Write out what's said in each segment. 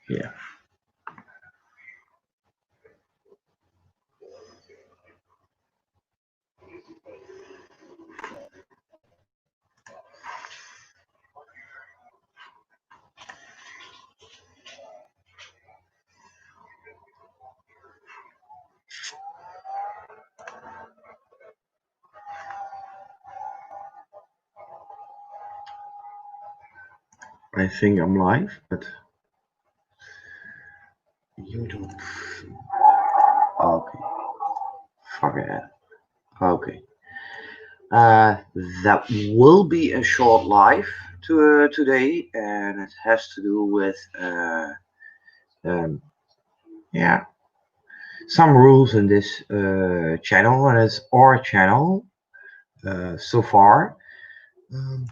Yeah. I think I'm live, but YouTube. Okay. Fuck it. Okay. Uh, that will be a short live today, and it has to do with um, yeah, some rules in this channel, and it's our channel so far. Um,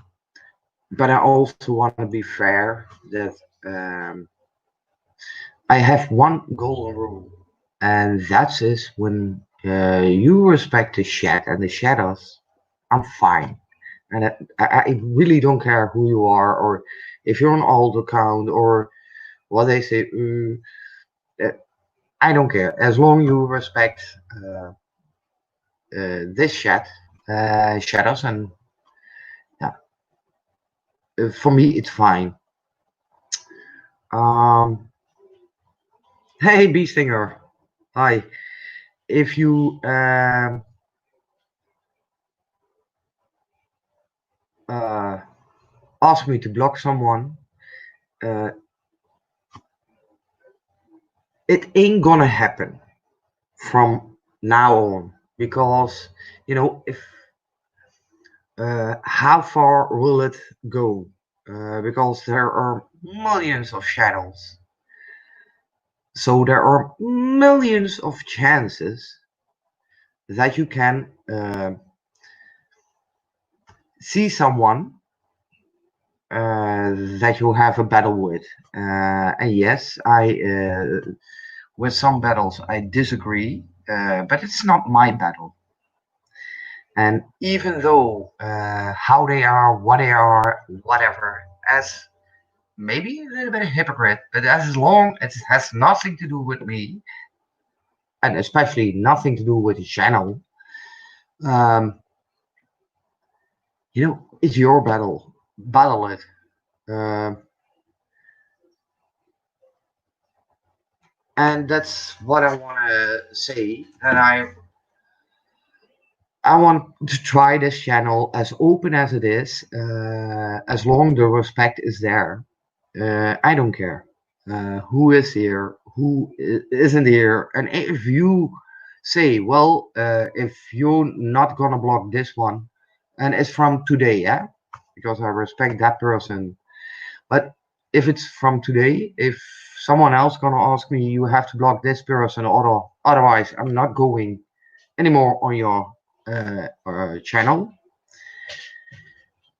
but I also want to be fair that um, I have one golden rule, and that is when you respect the chat and the shadows, I'm fine. And I really don't care who you are, or if you're an old account, or what they say. Uh, I don't care as long you respect this chat, shadows, and yeah, for me it's fine. Um, hey, Bee Stinger, hi. If you uh, ask me to block someone, uh, it ain't gonna happen from now on, because if how far will it go? Because there are millions of channels, so there are millions of chances that you can see someone that you have a battle with. And yes, I with some battles I disagree, but it's not my battle. And even though how they are, what they are, whatever, as maybe a little bit of hypocrite, but as long as it has nothing to do with me, and especially nothing to do with the channel, um, it's your battle. Battle it. Um, and that's what I want to say. And I want to try this channel as open as it is, as long the respect is there. I don't care who is here, who isn't here, and if you say, well, if you're not gonna block this one, and it's from today, yeah, because I respect that person. But if it's from today, if someone else gonna ask me, you have to block this person, or otherwise, I'm not going anymore on your channel.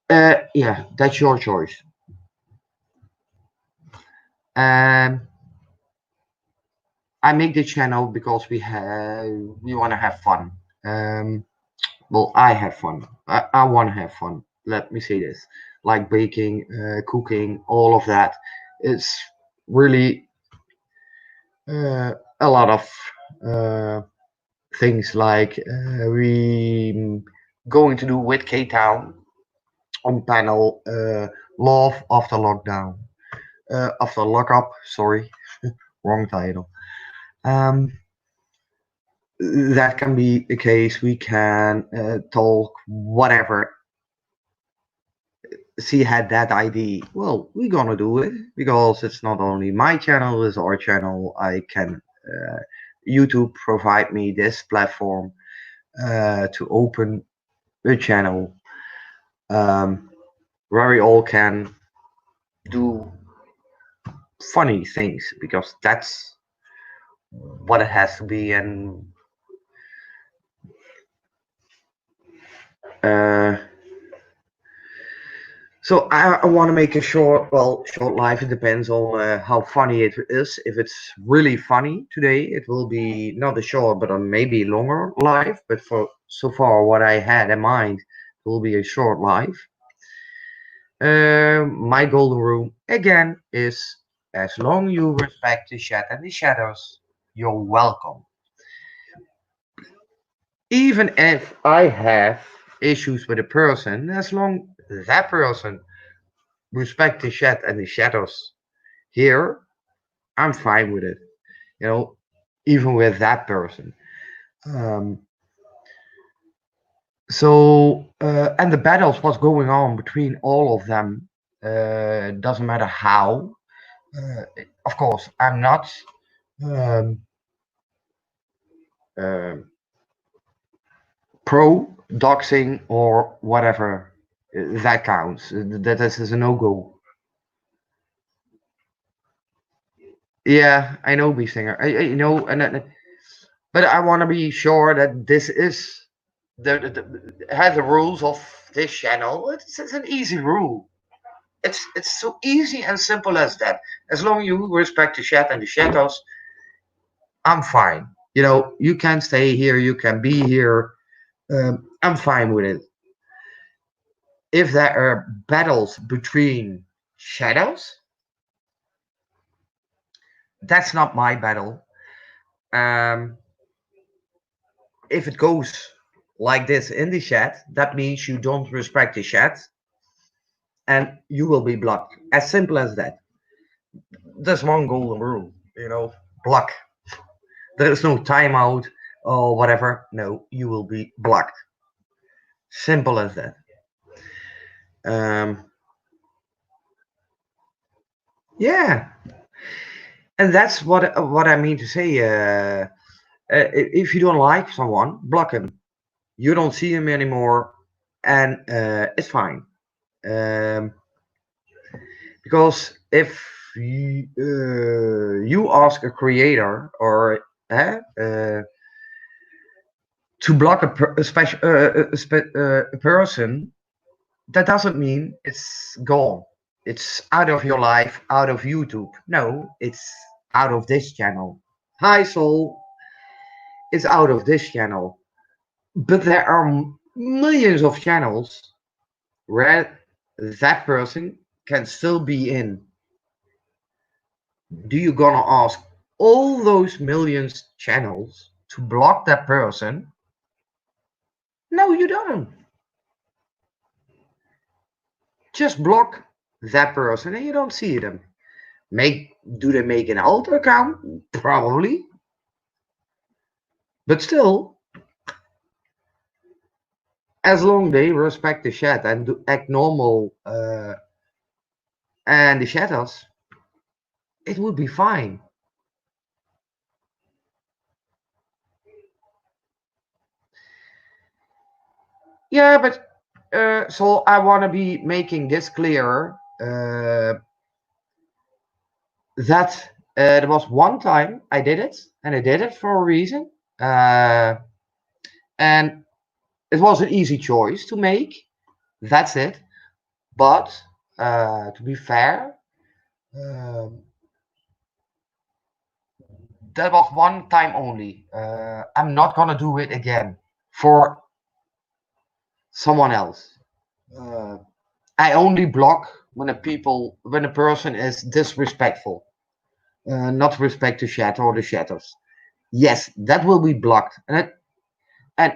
Yeah, that's your choice. Um, I make the channel because we want to have fun. Well, I have fun. I want to have fun. Let me say this, like baking, cooking, all of that. It's really a lot of uh, things like we going to do with K Town on panel Love After Lockdown, after lockup. Sorry, wrong title. Um, that can be a case. We can talk whatever. She had that idea. Well, we're gonna do it because it's not only my channel, it's our channel. I can YouTube provide me this platform to open a channel where we all can do funny things, because that's what it has to be. And uh, so I want to make a short live. It depends on how funny it is. If it's really funny today, it will be not a short, but a maybe longer live. But for so far, what I had in mind will be a short live. My golden rule again is As long you respect the chat and the shadows, you're welcome. Even if I have issues with a person, as long that person respect the chat and the shadows here, I'm fine with it. You know, even with that person. Um, and the battles, what's going on between all of them, doesn't matter how. Uh, of course, I'm not um, um pro doxing or whatever. That counts. That is a no go. Yeah, I know, B singer. You know, but I want to be sure that this is has the rules of this channel. It's an easy rule. It's so easy and simple as that. As long as you respect the chat and the shadows, I'm fine. You know, you can stay here, you can be here. I'm fine with it. If there are battles between shadows, that's not my battle. Um, if it goes like this in the chat, that means you don't respect the chat and you will be blocked. As simple as that. There's one golden rule, you know, block. There is no timeout or whatever. No, you will be blocked. Simple as that. Um, yeah, and that's what I mean to say. If you don't like someone, block him. You don't see him anymore, and it's fine. Um, because if you ask a creator or to block a special a person, that doesn't mean it's gone. It's out of your life, out of YouTube. No, it's out of this channel. Hi, Soul. It's out of this channel. But there are millions of channels where that person can still be in. Do you gonna ask all those millions channels to block that person? No, you don't. Just block that person and you don't see them. Do they make an alter account? Probably. But still, as long they respect the chat and act normal and the shadows, it would be fine. Yeah, but so I want to be making this clearer that there was one time I did it, and I did it for a reason, uh, and it was an easy choice to make. That's it. But to be fair, um, that was one time only. I'm not gonna do it again for someone else. Uh, I only block when a person is disrespectful, not respect the chat or the shadows. Yes, that will be blocked, and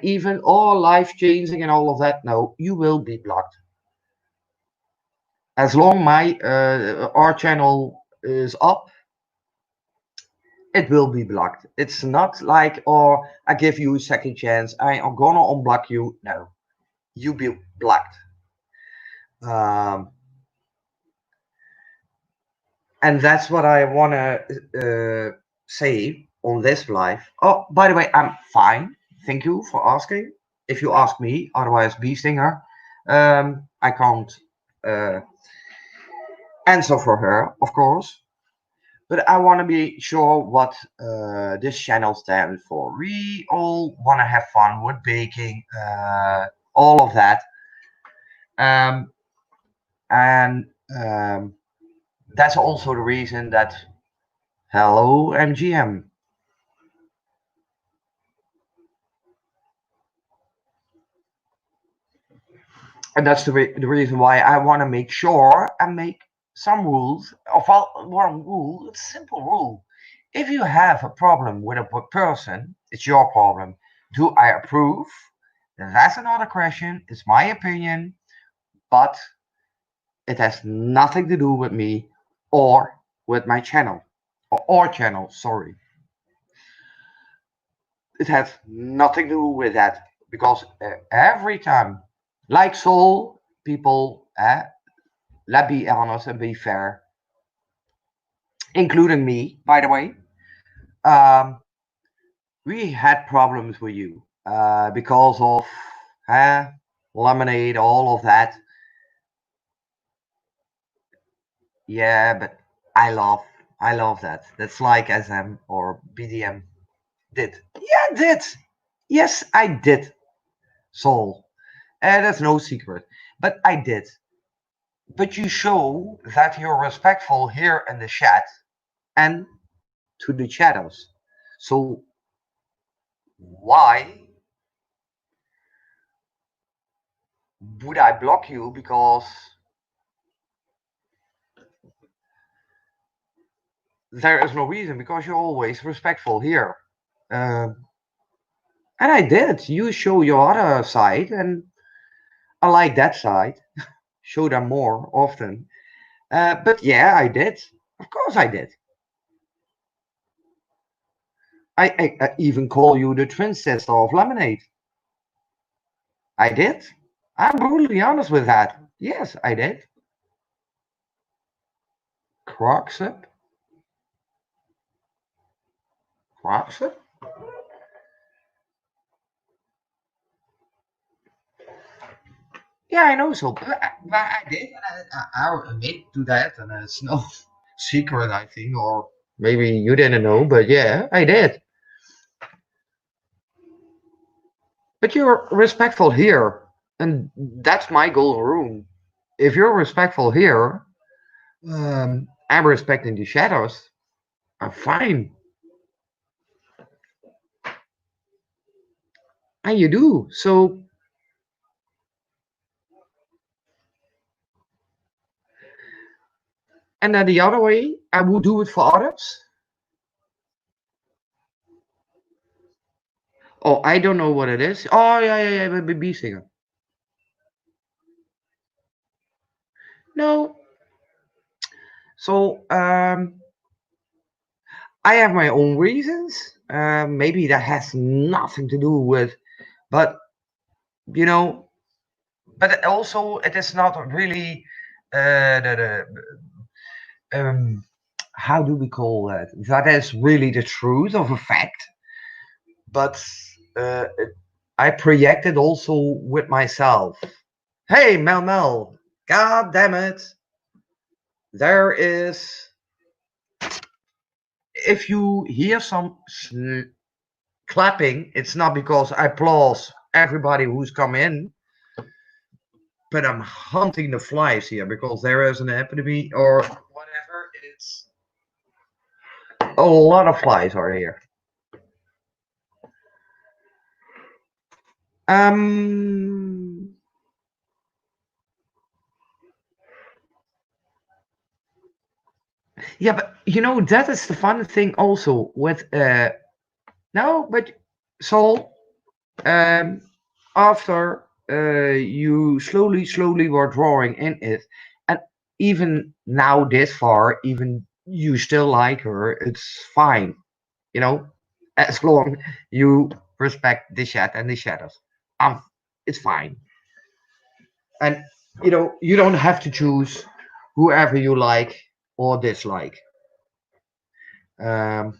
even all life changing and all of that. No, you will be blocked as long my our channel is up. It will be blocked. It's not like, oh, I give you a second chance. I am gonna unblock you. No, you be blocked. Um, and that's what I wanna say on this live. Oh, by the way, I'm fine. Thank you for asking. If you ask me, otherwise, B Stinger, I can't uh, answer for her, of course. But I want to be sure what this channel stands for. We all want to have fun with baking, all of that. Um, and that's also the reason that hello MGM. And that's the reason why I want to make sure and make some rules. Of one rule, it's a simple rule. If you have a problem with a person, it's your problem. Do I approve? That's another question. It's my opinion, but it has nothing to do with me or with my channel or channel. Sorry, it has nothing to do with that because every time, like Soul, people, let's be honest and be fair, including me, by the way. Um, we had problems with you because of uh, lemonade, all of that. Yeah, but I love that. That's like SM or BDM did. Yeah, I did. Yes, I did. Soul. That's no secret. But I did. But you show that you're respectful here in the chat and to the shadows. So why would I block you? Because there is no reason. Because you're always respectful here. Um, and I did. You show your other side, and I like that side. Show them more often. But yeah, I did. Of course, I did. I even call you the twin sister of lemonade. I did. I'm brutally honest with that. Yes, I did. Croxup? Croxup? Yeah, I know so. But I did. And I'll admit to that. And it's no secret, I think. Or maybe you didn't know. But yeah, I did. But you're respectful here. And that's my golden rule. If you're respectful here, I'm respecting the shadows. I'm fine. And you do. So, and then the other way, I would do it for others. Oh, I don't know what it is. Oh, yeah, B singer. No. So, I have my own reasons. Maybe that has nothing to do with, but you know, but also it is not really the how do we call that? That is really the truth of a fact. But uh, I projected also with myself. Hey, Mel, God damn it! There is. If you hear some clapping, it's not because I applaud everybody who's come in, but I'm hunting the flies here because there is an epidemic or whatever. It's a lot of flies are here. Um, yeah, but that is the fun thing also with no, but so um after you slowly were drawing in it, and even now this far, even you still like her, it's fine, you know, as long you respect the chat and the shadows. Um, it's fine, and you don't have to choose whoever you like or dislike. Um,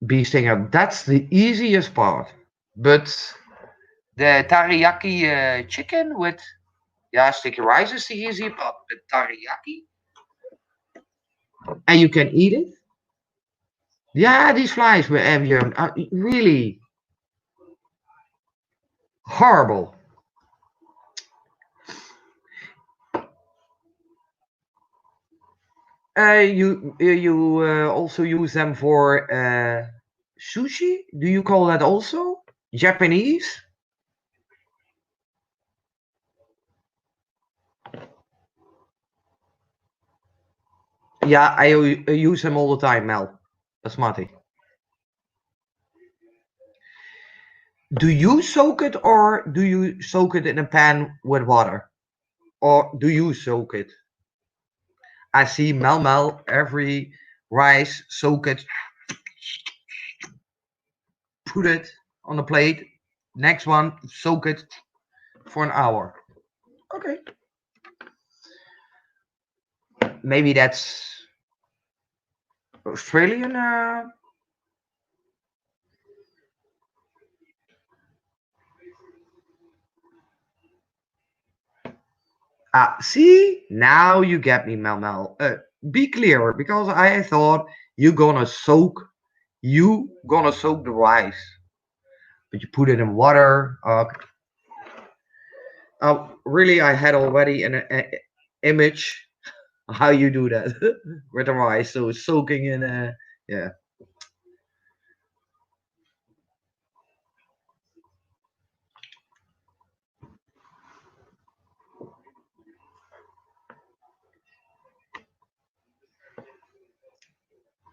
Bee stinger, that's the easiest part, but the teriyaki chicken with sticky rice is the easy part, but teriyaki, and you can eat it. Yeah, these flies were avian are really horrible. You also use them for sushi. Do you call that also Japanese? Yeah, I use them all the time, Mel. Basmati. Do you soak it or do you soak it in a pan with water? Or do you soak it? I see Mel every rice, soak it, put it on a plate. Next one, soak it for an hour. Okay. Maybe that's Australian. See, now you get me, Mel. Be clearer, because I thought you gonna soak the rice, but you put it in water. Really, I had already an image how you do that with the rice. So soaking in, yeah,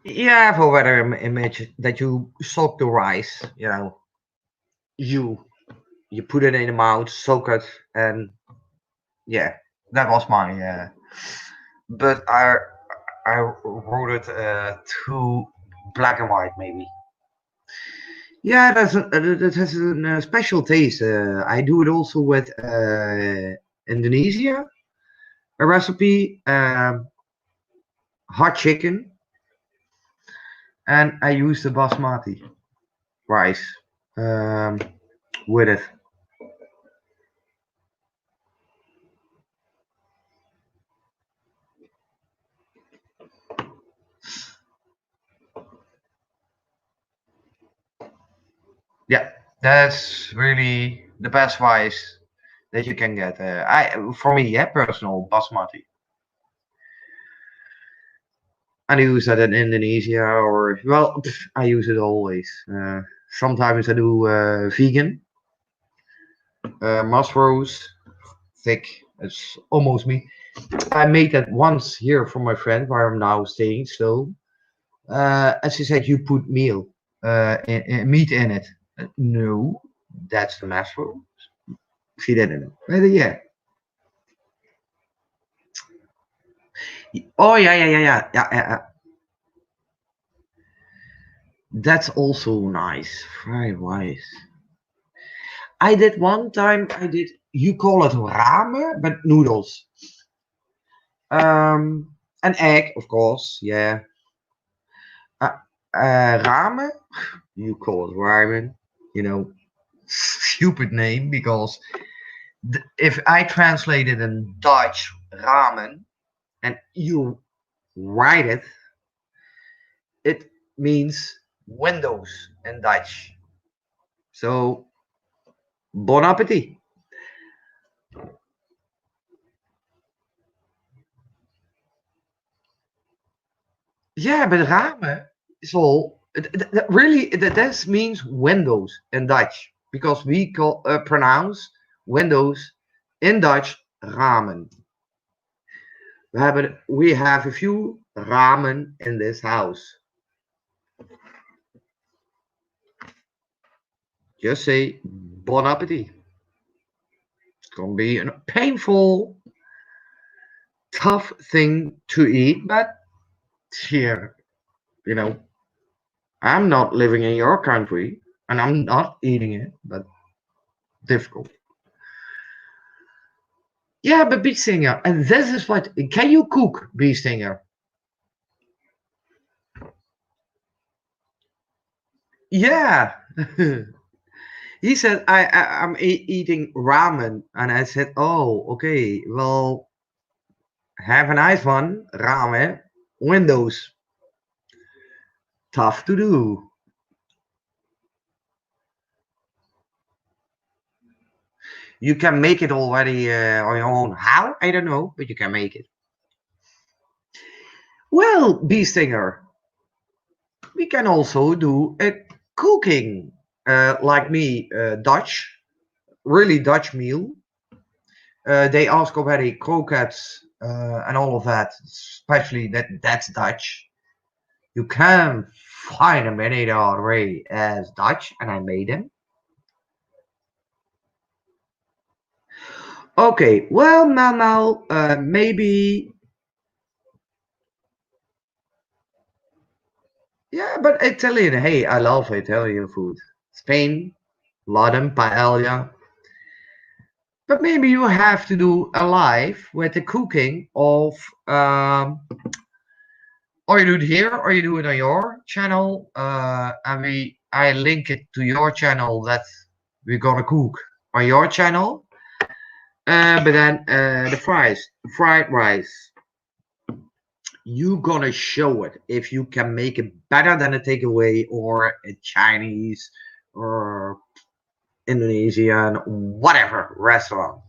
yeah. I have already an image that you soak the rice. You you put it in the mouth, soak it, and yeah, that was my. But I wrote it to black and white, maybe. Yeah, that has a special taste. I do it also with Indonesia, a recipe, hot chicken, and I use the basmati rice um, with it. Yeah, that's really the best rice that you can get. For me, yeah, personal basmati. I use that in Indonesia, or well, I use it always. Sometimes I do vegan mushrooms, thick. It's almost me. I made that once here for my friend where I'm now staying still. And she said you put meat in it. No, that's the mushroom. She didn't. Yeah. Oh yeah. That's also nice. Fried rice. I did one time. I did. You call it ramen, but noodles. An egg, of course. Yeah. Uh, ramen. You call it ramen. You know, stupid name because if I translate it in Dutch, ramen, and you write it, it means windows in Dutch. So, bon appetit. Yeah, but ramen is all. Really, this means windows in Dutch because we pronounce windows in Dutch ramen. We have a few ramen in this house. Just say bon appetit. It's gonna be a painful, tough thing to eat, but here, you know, I'm not living in your country and I'm not eating it, but difficult. Yeah, but beef stinger, and this is what can you cook beef stinger? Yeah. He said I'm eating ramen, and I said, oh, okay, well, have a nice one, ramen. Windows, tough to do. You can make it already on your own. How? I don't know, but you can make it. Well, beef stinger, we can also do a cooking, like me, Dutch, really Dutch meal. They ask already croquettes and all of that, especially that's Dutch. You can find them in any other way as Dutch, and I made them. Okay, well, now, maybe, yeah, but Italian. Hey, I love Italian food. Spain, Latin paella. But maybe you have to do a live with the cooking of, or you do it here, or you do it on your channel, and I link it to your channel that we're gonna cook on your channel. But then the fried rice, you gonna show it if you can make it better than a takeaway or a Chinese or Indonesian, whatever restaurant.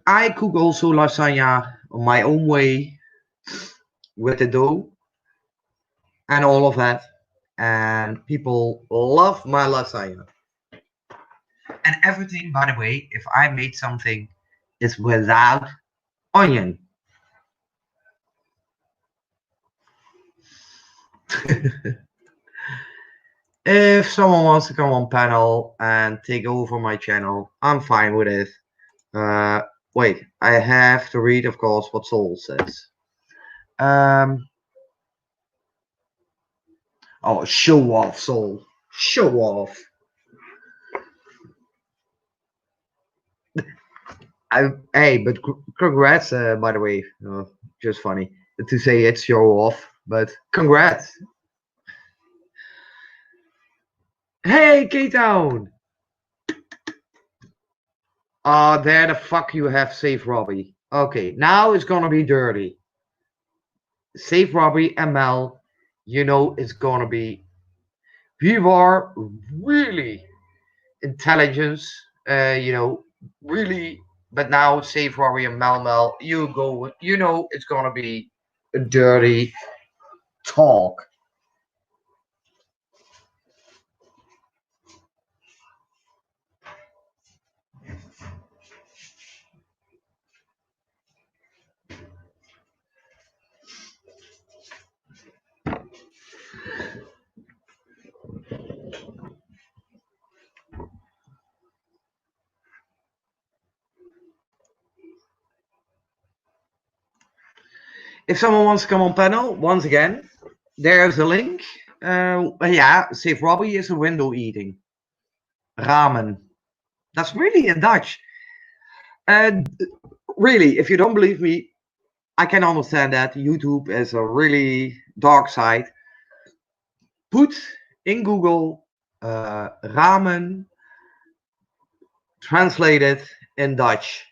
I cook also lasagna on my own way with the dough and all of that. And people love my lasagna. And everything, by the way, if I made something, is without onion. If someone wants to come on panel and take over my channel, I'm fine with it. Uh, wait, I have to read, of course, what Soul says. Um, oh, show off, Soul. Show off. Hey, but congrats, by the way. Just funny to say it's show off, but congrats. Hey, K-Town. There the fuck you have Safe Robbie. Okay, now it's gonna be dirty. Safe Robbie and Mel, you know it's gonna be. We are really intelligence, really. But now Safe Robbie and Mel, you go. You know it's gonna be a dirty talk. If someone wants to come on panel, once again, there's a link. Yeah, Safe Robbie is a window eating. Ramen. That's really in Dutch. And really, if you don't believe me, I can understand that YouTube is a really dark side. Put in Google ramen translated in Dutch,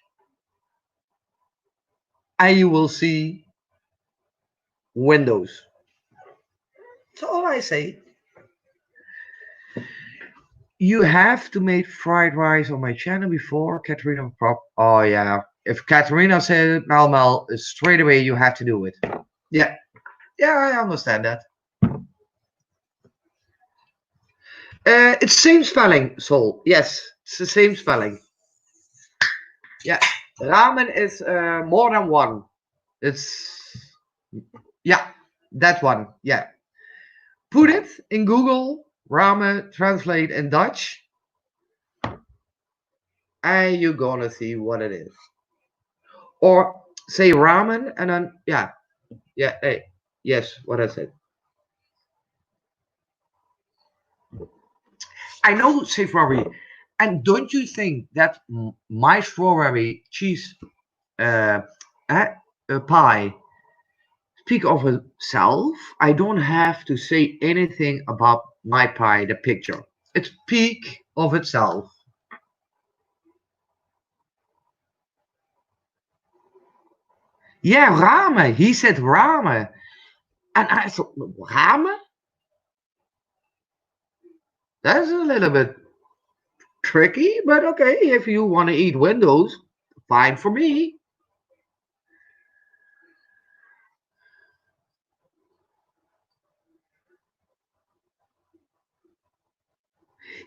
and you will see windows. That's all I say. You have to make fried rice on my channel before Katarina prop. Oh yeah, if Katarina said it, Mel, straight away you have to do it. Yeah, yeah, I understand that. It's same spelling, Sol. Yes, it's the same spelling. Yeah, ramen is more than one. It's yeah, that one. Yeah, put it in Google. Ramen translate in Dutch, and you're gonna see what it is. Or say ramen, and then yeah, yeah. Hey, yes, what I said. I know strawberry, and don't you think that my strawberry cheese uh, uh, pie speak of itself? I don't have to say anything about my pie, the picture. It speak of itself. Yeah, ramen. He said ramen, and I thought ramen. That's a little bit tricky, but okay. If you want to eat windows, fine for me.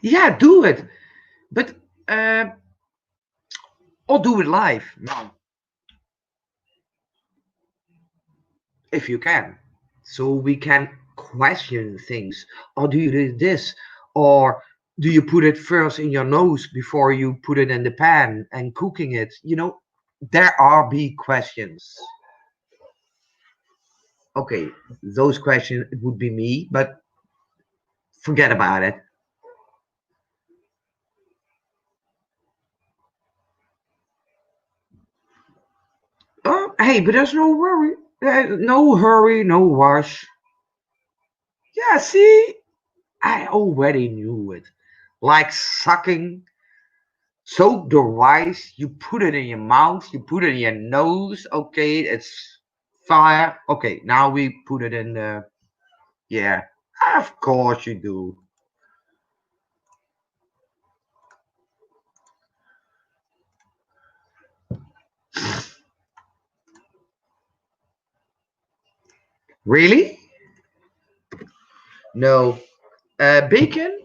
Yeah, do it. But uh, or do it live now if you can, so we can question things. Or do you do this? Or do you put it first in your nose before you put it in the pan and cooking it? There are big questions. Okay, those questions it would be me, but forget about it. Oh, hey, but there's no worry. No hurry, no rush. Yeah, see, I already knew it. Like sucking, soak the rice, you put it in your mouth, you put it in your nose. Okay, it's fire. Okay, now we put it in the. Yeah, of course you do. Really? No. Bacon?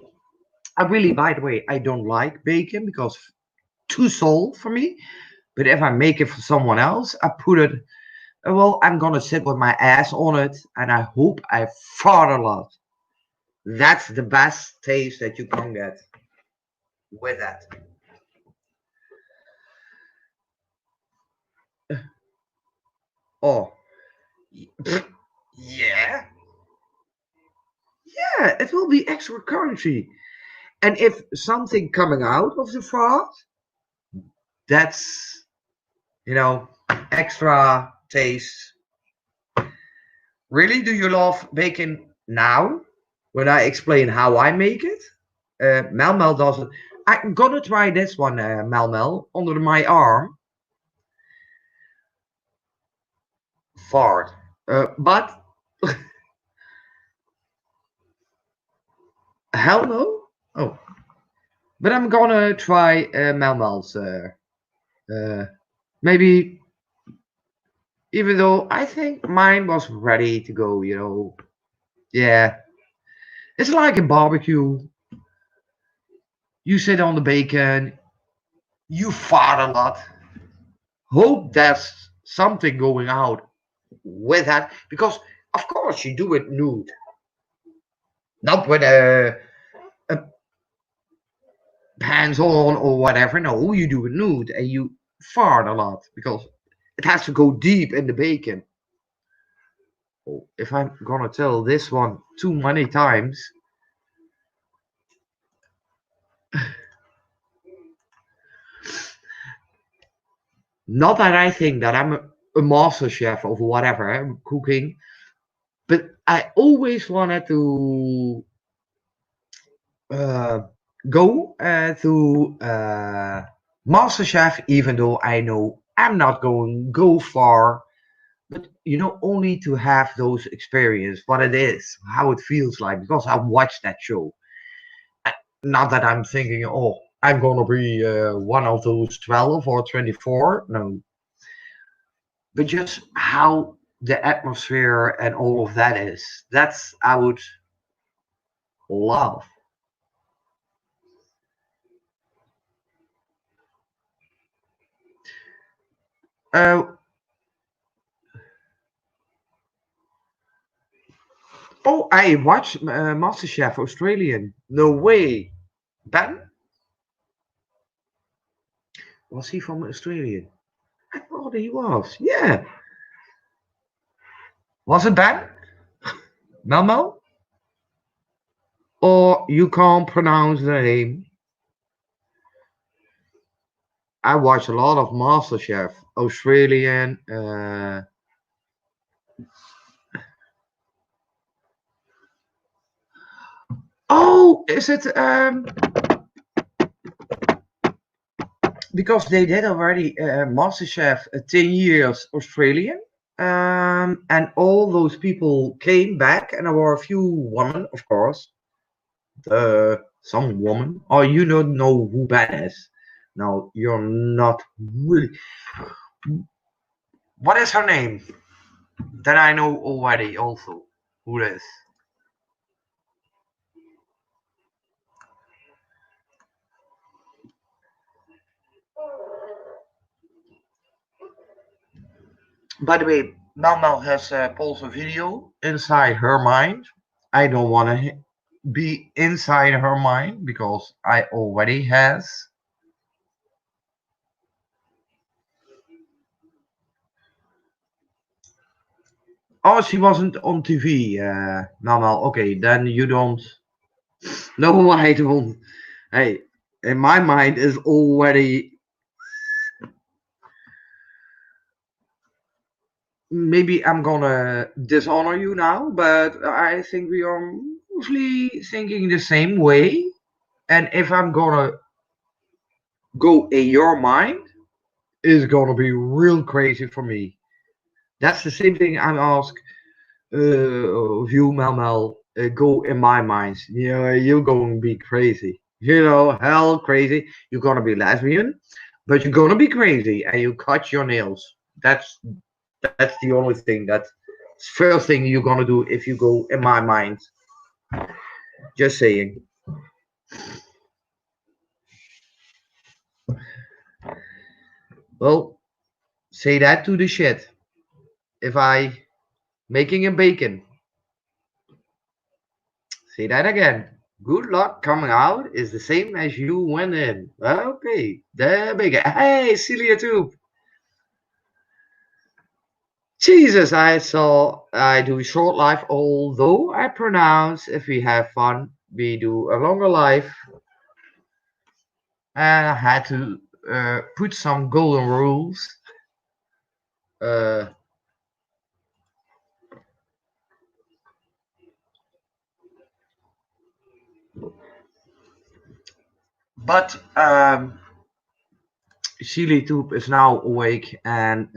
I really, by the way, I don't like bacon because too salt for me. But if I make it for someone else, I put it. Well, I'm gonna sit with my ass on it, and I hope I fart a lot. That's the best taste that you can get with that. Oh, yeah, yeah, it will be extra crunchy. And if something coming out of the fart, that's you know extra taste. Really, do you love bacon now? When I explain how I make it, Mel Mel doesn't. I'm gonna try this one, Mel Mel, under my arm. Fart. But hell no. Oh, but I'm gonna try Mel Mel's. Uh, Maybe even though I think mine was ready to go. Yeah, it's like a barbecue. You sit on the bacon, you fart a lot. Hope there's something going out with that because, of course, you do it nude, not with a pants on or whatever. No, you do it nude and you fart a lot because it has to go deep in the bacon. Oh, if I'm gonna tell this one too many times, not that I think that I'm a master chef or whatever, I'm cooking, but I always wanted to uh, go to master chef, even though I know I'm not going go far. But only to have those experience, what it is, how it feels like, because I watched that show. Not that I'm thinking, oh, I'm gonna be one of those 12 or 24. No, but just how the atmosphere and all of that is. That's I would love. Uh, oh, I watched MasterChef Australian. No way. Ben? Was he from Australia? I thought he was. Yeah. Was it Ben? Melmo? Or you can't pronounce the name? I watch a lot of MasterChef Australian. Oh, is it because they did already MasterChef 10 years Australian, and all those people came back, and there were a few women, of course, some woman. Oh, you don't know who that is. No, you're not really. What is her name? That I know already. Also, who it is? By the way, Mel has posted a video inside her mind. I don't want to be inside her mind because I already has. Oh, she wasn't on TV. Mel. Okay, then you don't. No, I don't. Hey, in my mind is already. Maybe I'm gonna dishonor you now, but I think we are mostly thinking the same way. And if I'm gonna go in your mind, it's gonna be real crazy for me. That's the same thing I'm ask of you, Mel. Go in my mind. You know, you're going to be crazy. You know, hell crazy. You're gonna be lesbian, but you're gonna be crazy, and you cut your nails. That's the only thing. That's first thing you're gonna do if you go in my mind. Just saying. Well, say that to the shit. If I making a bacon, say that again. Good luck coming out is the same as you went in. Okay, the bacon. Hey, Celia too. Jesus, I saw I do short life, although I pronounce if we have fun, we do a longer life. And I had to put some golden rules. Uh, but Sheely Toop is now awake and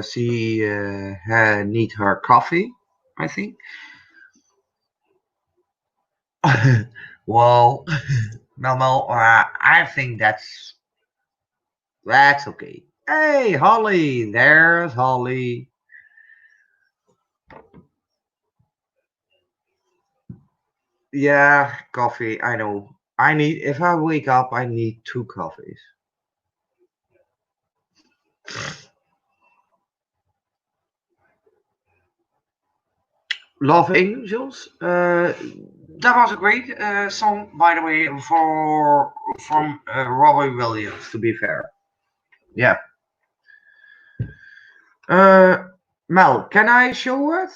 she need her coffee, I think. Well, Mel, I think that's okay. Hey, Holly, there's Holly. Yeah, coffee. I know. I need. If I wake up, I need two coffees. Love Angels. That was a great song, by the way, for from Robbie Williams. To be fair, yeah. Uh, Mel, can I show it?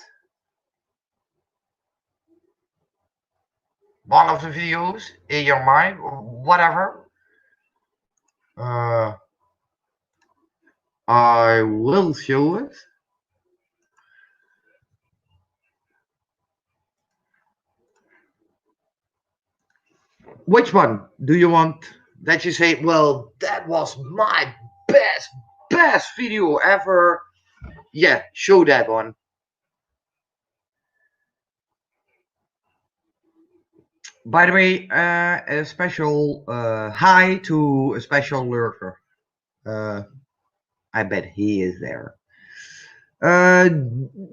One of the videos in your mind, or whatever. Uh, I will show it. Which one do you want that you say, well, that was my best video ever? Yeah, show that one. By the way, a special hi to a special lurker. Uh, I bet he is there. Uh,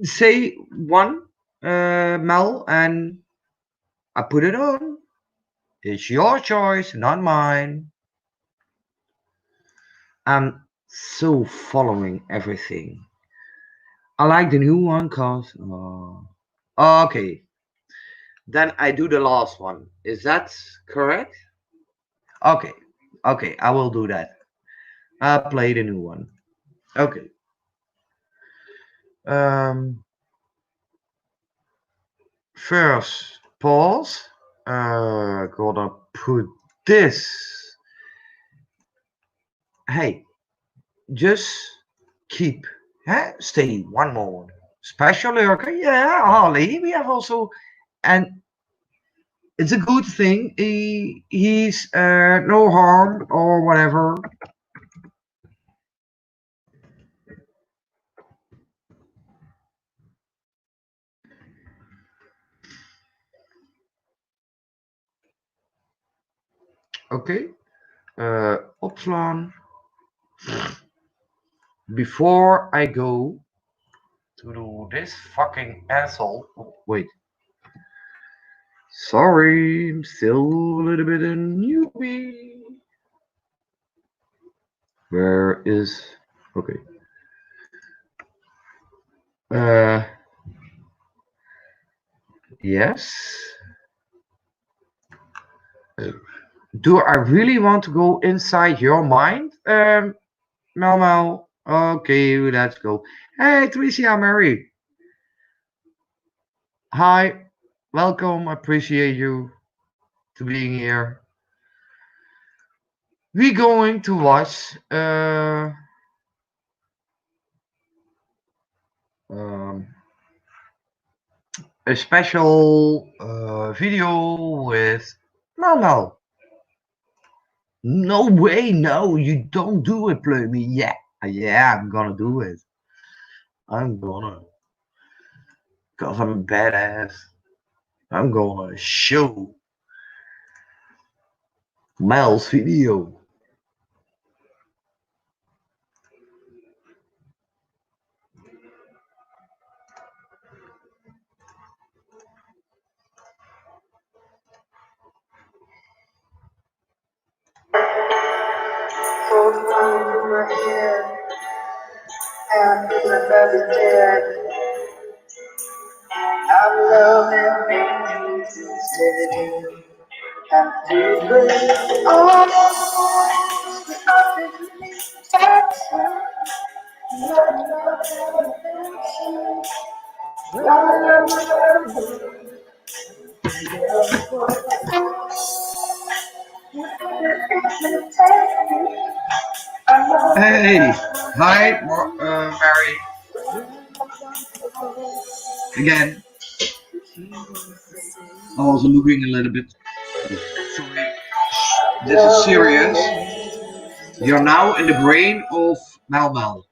say one, Mel, and I put it on. It's your choice, not mine. I'm so following everything. I like the new one cause. Okay, then I do the last one. Is that correct? Okay, okay, I will do that. I play the new one. Okay. Um, First pause. Gonna put this. Hey, just keep. Stay one more. Special lurker. Yeah, Harley. We have also, and it's a good thing. He's no harm or whatever. Okay. Opslaan. Before I go to do this fucking asshole. Oh, wait. Sorry, I'm still a little bit a newbie. Where is. Okay. Uh, yes. Do I really want to go inside your mind? Mel Mel. Okay, let's go. Hey, Tricia Mary. Hi. Welcome. Appreciate you to being here. We're going to watch um, a special video with Mel Mel. No way, no, you don't do it, Plummy. Yeah, yeah, I'm gonna do it. I'm gonna, cause I'm a badass. I'm gonna show Mel's video. I'm loving instead. And people Hey, hi, Mary. Again, I was looking a little bit. Sorry, this is serious. You're now in the brain of Mal Mal.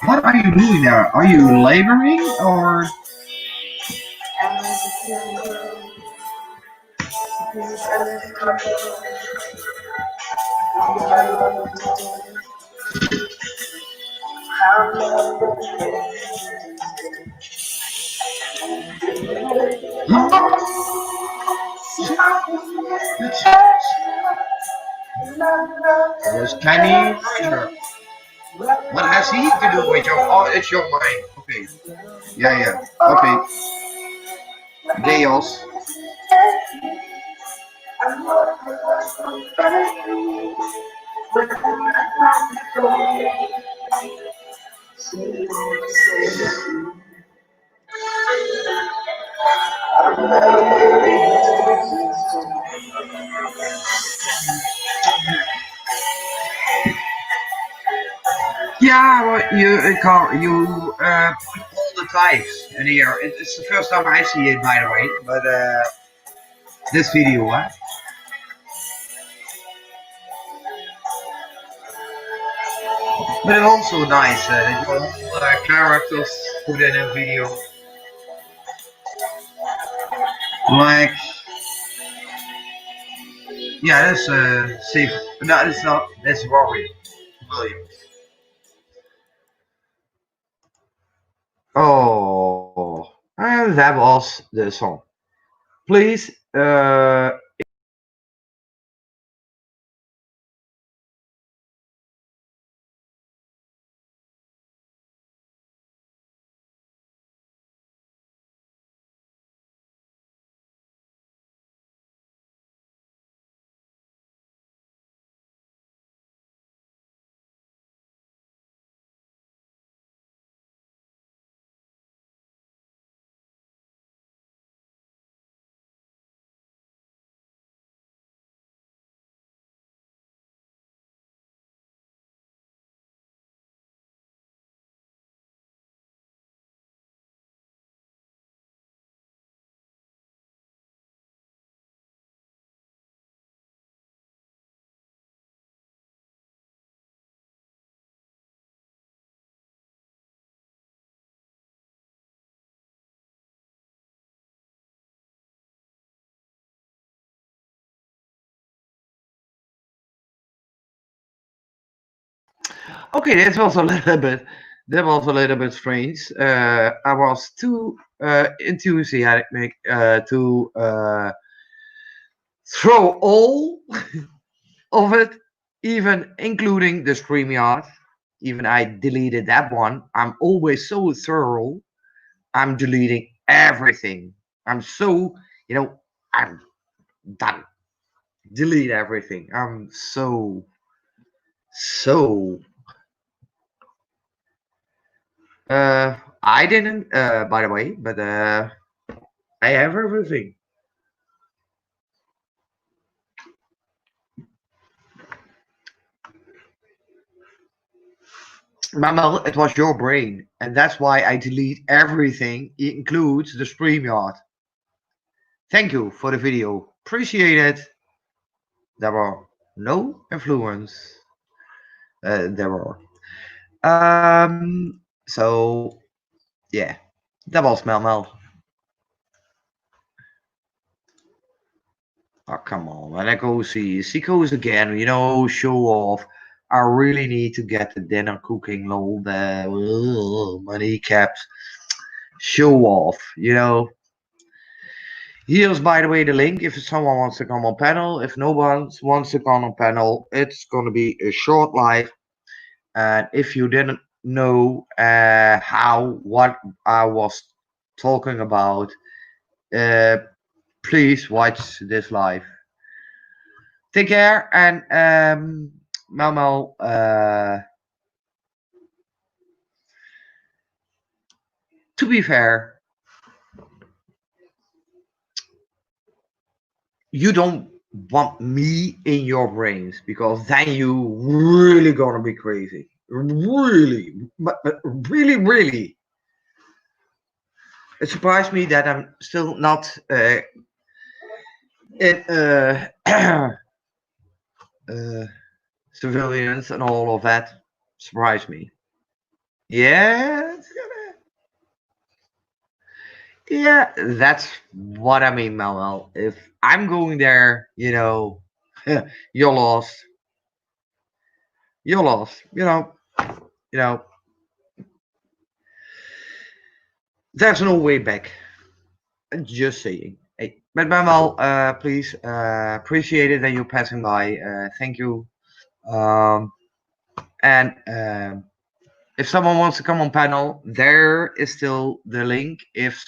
What are you doing there? Are you laboring or? Yes, Chinese. Sure. What has he to do with your? Oh, it's your mind. Okay. Yeah, yeah. Okay. Deos. Yeah, well, you put all the types in here. It's the first time I see it, by the way. But this video, huh? But it's also nice that you all characters put in a video. Like, yeah, that's safe. No, it's not. That's Rory Williams. Oh, and that was the song. Please, Okay, that was a little bit strange. I was too enthusiastic to throw all of it, even including the StreamYard. Even I deleted that one. I'm always so thorough. I'm deleting everything. I'm so, I'm done. Delete everything. I'm so. I didn't, by the way, but I have everything. Mamel, it was your brain, and that's why I delete everything. It includes the StreamYard. Thank you for the video. Appreciate it. There were no influence. There were. So yeah, that was Mamel. Oh, come on, and I go see goes again, show off. I really need to get the dinner cooking, lol, my kneecaps. Show off. Here's, by the way, the link if someone wants to come on panel. If no one wants to come on panel, it's going to be a short live. And if you didn't know what I was talking about, please watch this live. Take care, and Malmo, to be fair, you don't want me in your brains, because then you really gonna be crazy. Really, but really. It surprised me that I'm still not in civilians and all of that. Surprised me. Yeah, yeah, that's what I mean, Manuel. If I'm going there, you're lost. You're lost. You know. There's no way back. Just saying. Hey, but Manuel, please, appreciate it that you're passing by. Thank you. And if someone wants to come on panel, there is still the link. If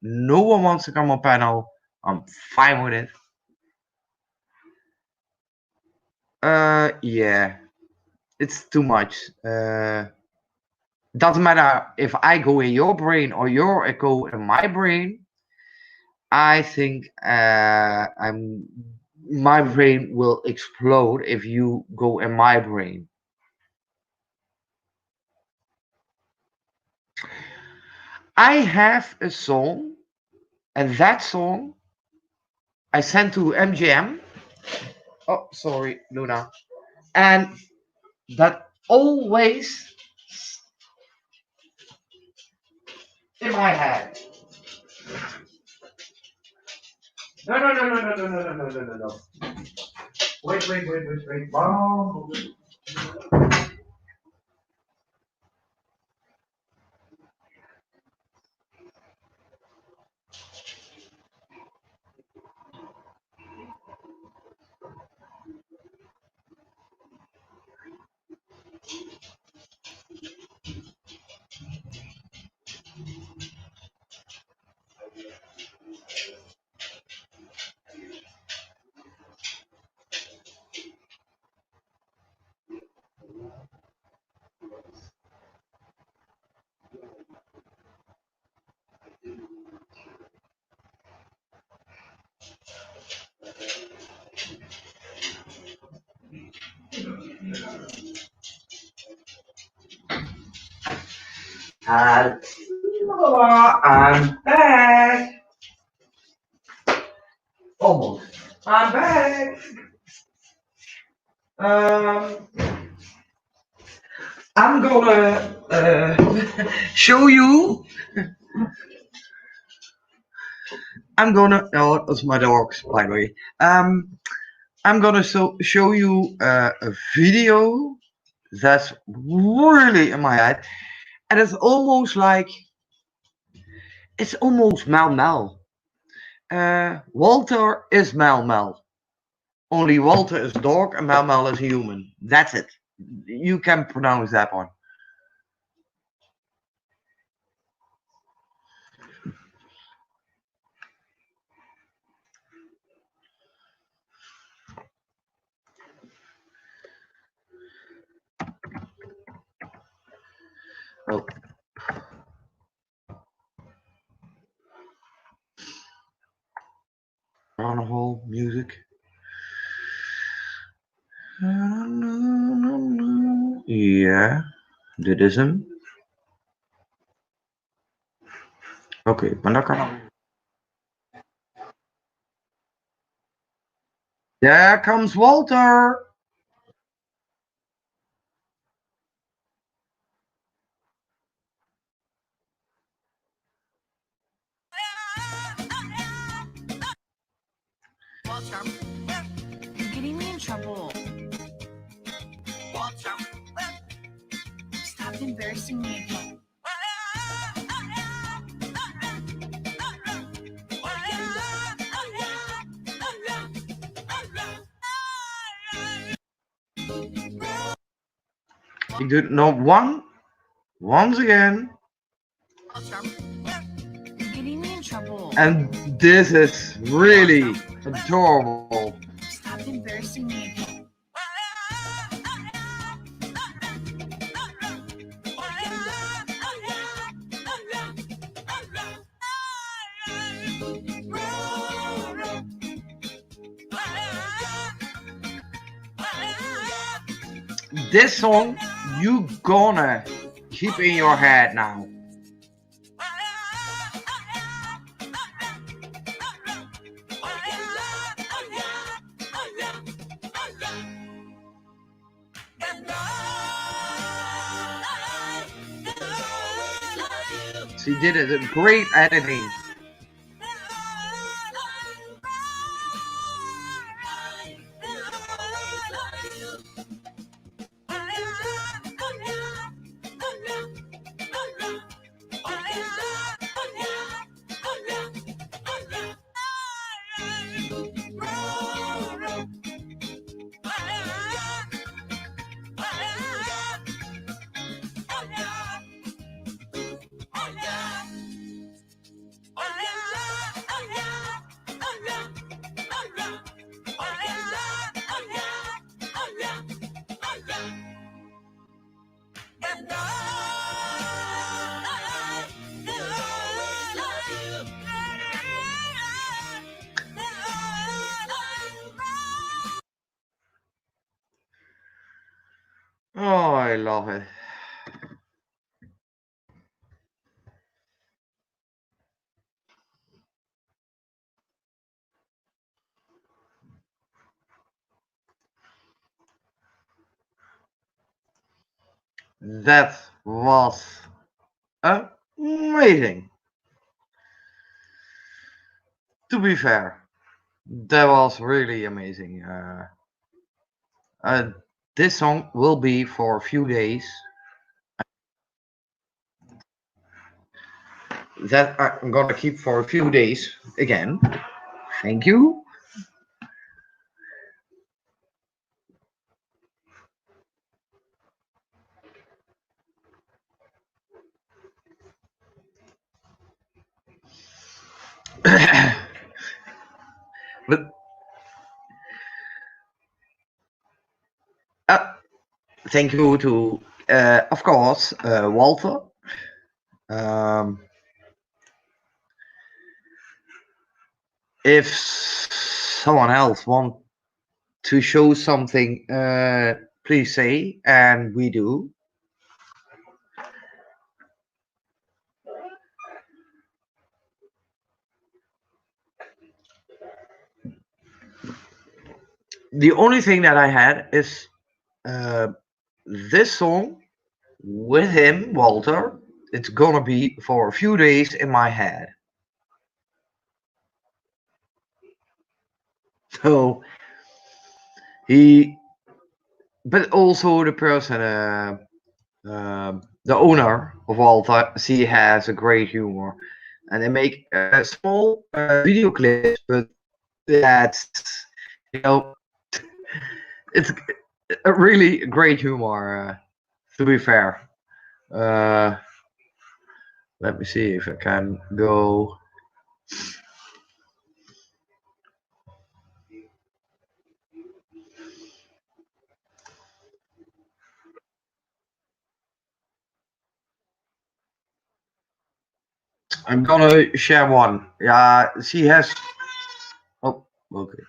no one wants to come on panel, I'm fine with it. Yeah, it's too much. Doesn't matter if I go in your brain or you go in my brain. I think my brain will explode if you go in my brain. I have a song, and that song I sent to MGM. Oh, sorry, Luna. And that always in my head. No. Wait. Wow. And I'm back. Almost. I'm back. Um, I'm gonna show you. Oh, that's my dogs, by the way. I'm gonna show you a video That's really in my head. And it's almost like, it's almost Mel Mel. Walter is Mel Mel. Only Walter is a dog and Mel Mel is a human. That's it. You can pronounce that one. Oh, carnival music. Yeah, dit is hem. Oké, maar dan kan. There comes Walter. Walter, you're getting me in trouble. Walter, stop embarrassing me again. Ik doe het nog once again. Walter, you're getting me in trouble. And this is really adorable. Stop embarrassing me again. This song you gonna keep in your head now. She did a great editing. Oh, I love it. That was amazing. To be fair, that was really amazing. This song will be for a few days. That I'm gonna keep for a few days again. Thank you. But thank you to, of course, Walter. If someone else want to show something, please say, and we do. The only thing that I had is this song with him, Walter. It's gonna be for a few days in my head. So he but also the person, the owner of Walter, she has a great humor, and they make small video clips, but that's you know it's a really great humor. To be fair, uh, let me see if I can go. I'm gonna share one. Yeah, she has. Oh, okay.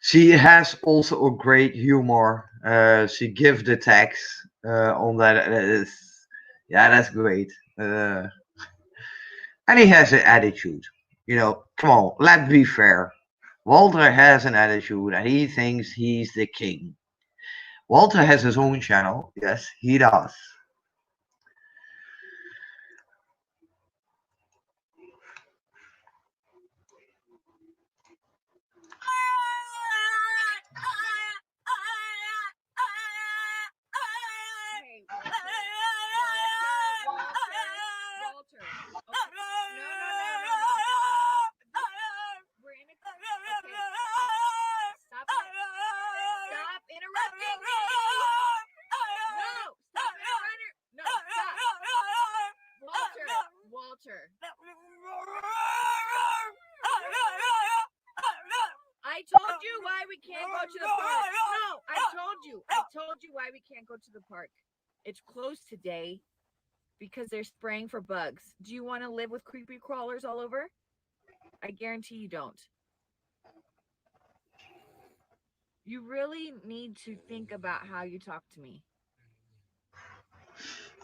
She has also a great humor. She gives the text on that. Yeah, that's great. And he has an attitude. Come on, let's be fair. Walter has an attitude and he thinks he's the king. Walter has his own channel. Yes, he does. Hey, Walter. Okay. No. We're in a. Okay. Stop it. Stop interrupting me. No. Stop interrupting. No. Stop. Walter. I told you why we can't go to the park. No, I told you. I told you why we can't go to the park. It's closed today because they're spraying for bugs. Do you want to live with creepy crawlers all over? I guarantee you don't. You really need to think about how you talk to me.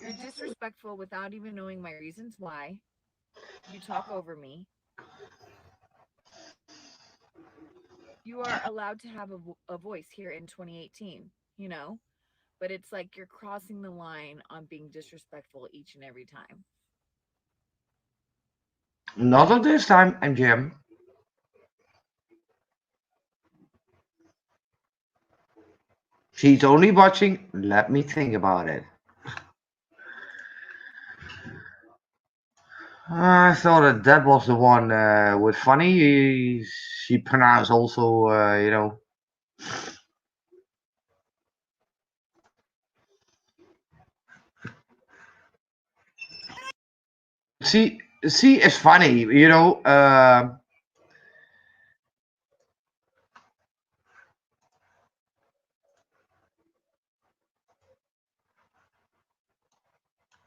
You're disrespectful without even knowing my reasons why. You talk over me. You are allowed to have a voice here in 2018, you know? But it's like you're crossing the line on being disrespectful each and every time. Not at this time, I'm Jim. She's only watching. Let me think about it. I thought that was the one with funny. She pronounced also, she is funny.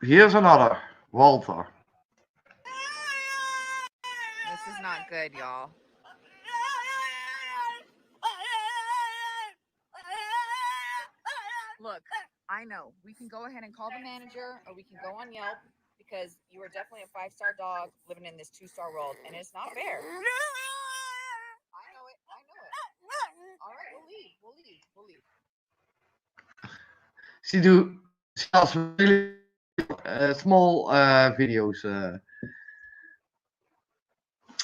Here's another Walter. This is not good, y'all. Look, I know. We can go ahead and call the manager or we can go on Yelp because you are definitely a 5-star dog living in this 2-star world and it's not fair. I know it. I know it. All right, we'll leave. We'll leave. We'll leave. She does really small videos.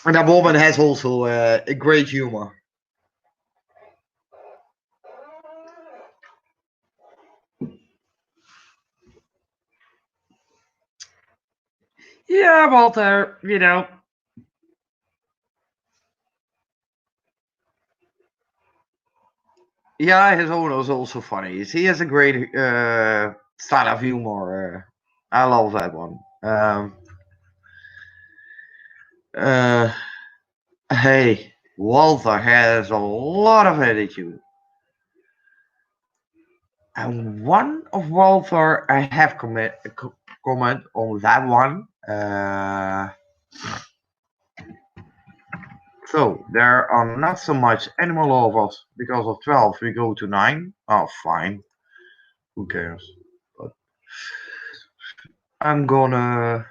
And that woman has also a great humor. Yeah, Walter, Yeah, his owner is also funny. He has a great style of humor. I love that one. Uh, hey, Walter has a lot of attitude. And one of Walter, I have comment on that one. So there are not so much animal lovers because of 12. We go to 9. Oh, fine. Who cares? But I'm gonna.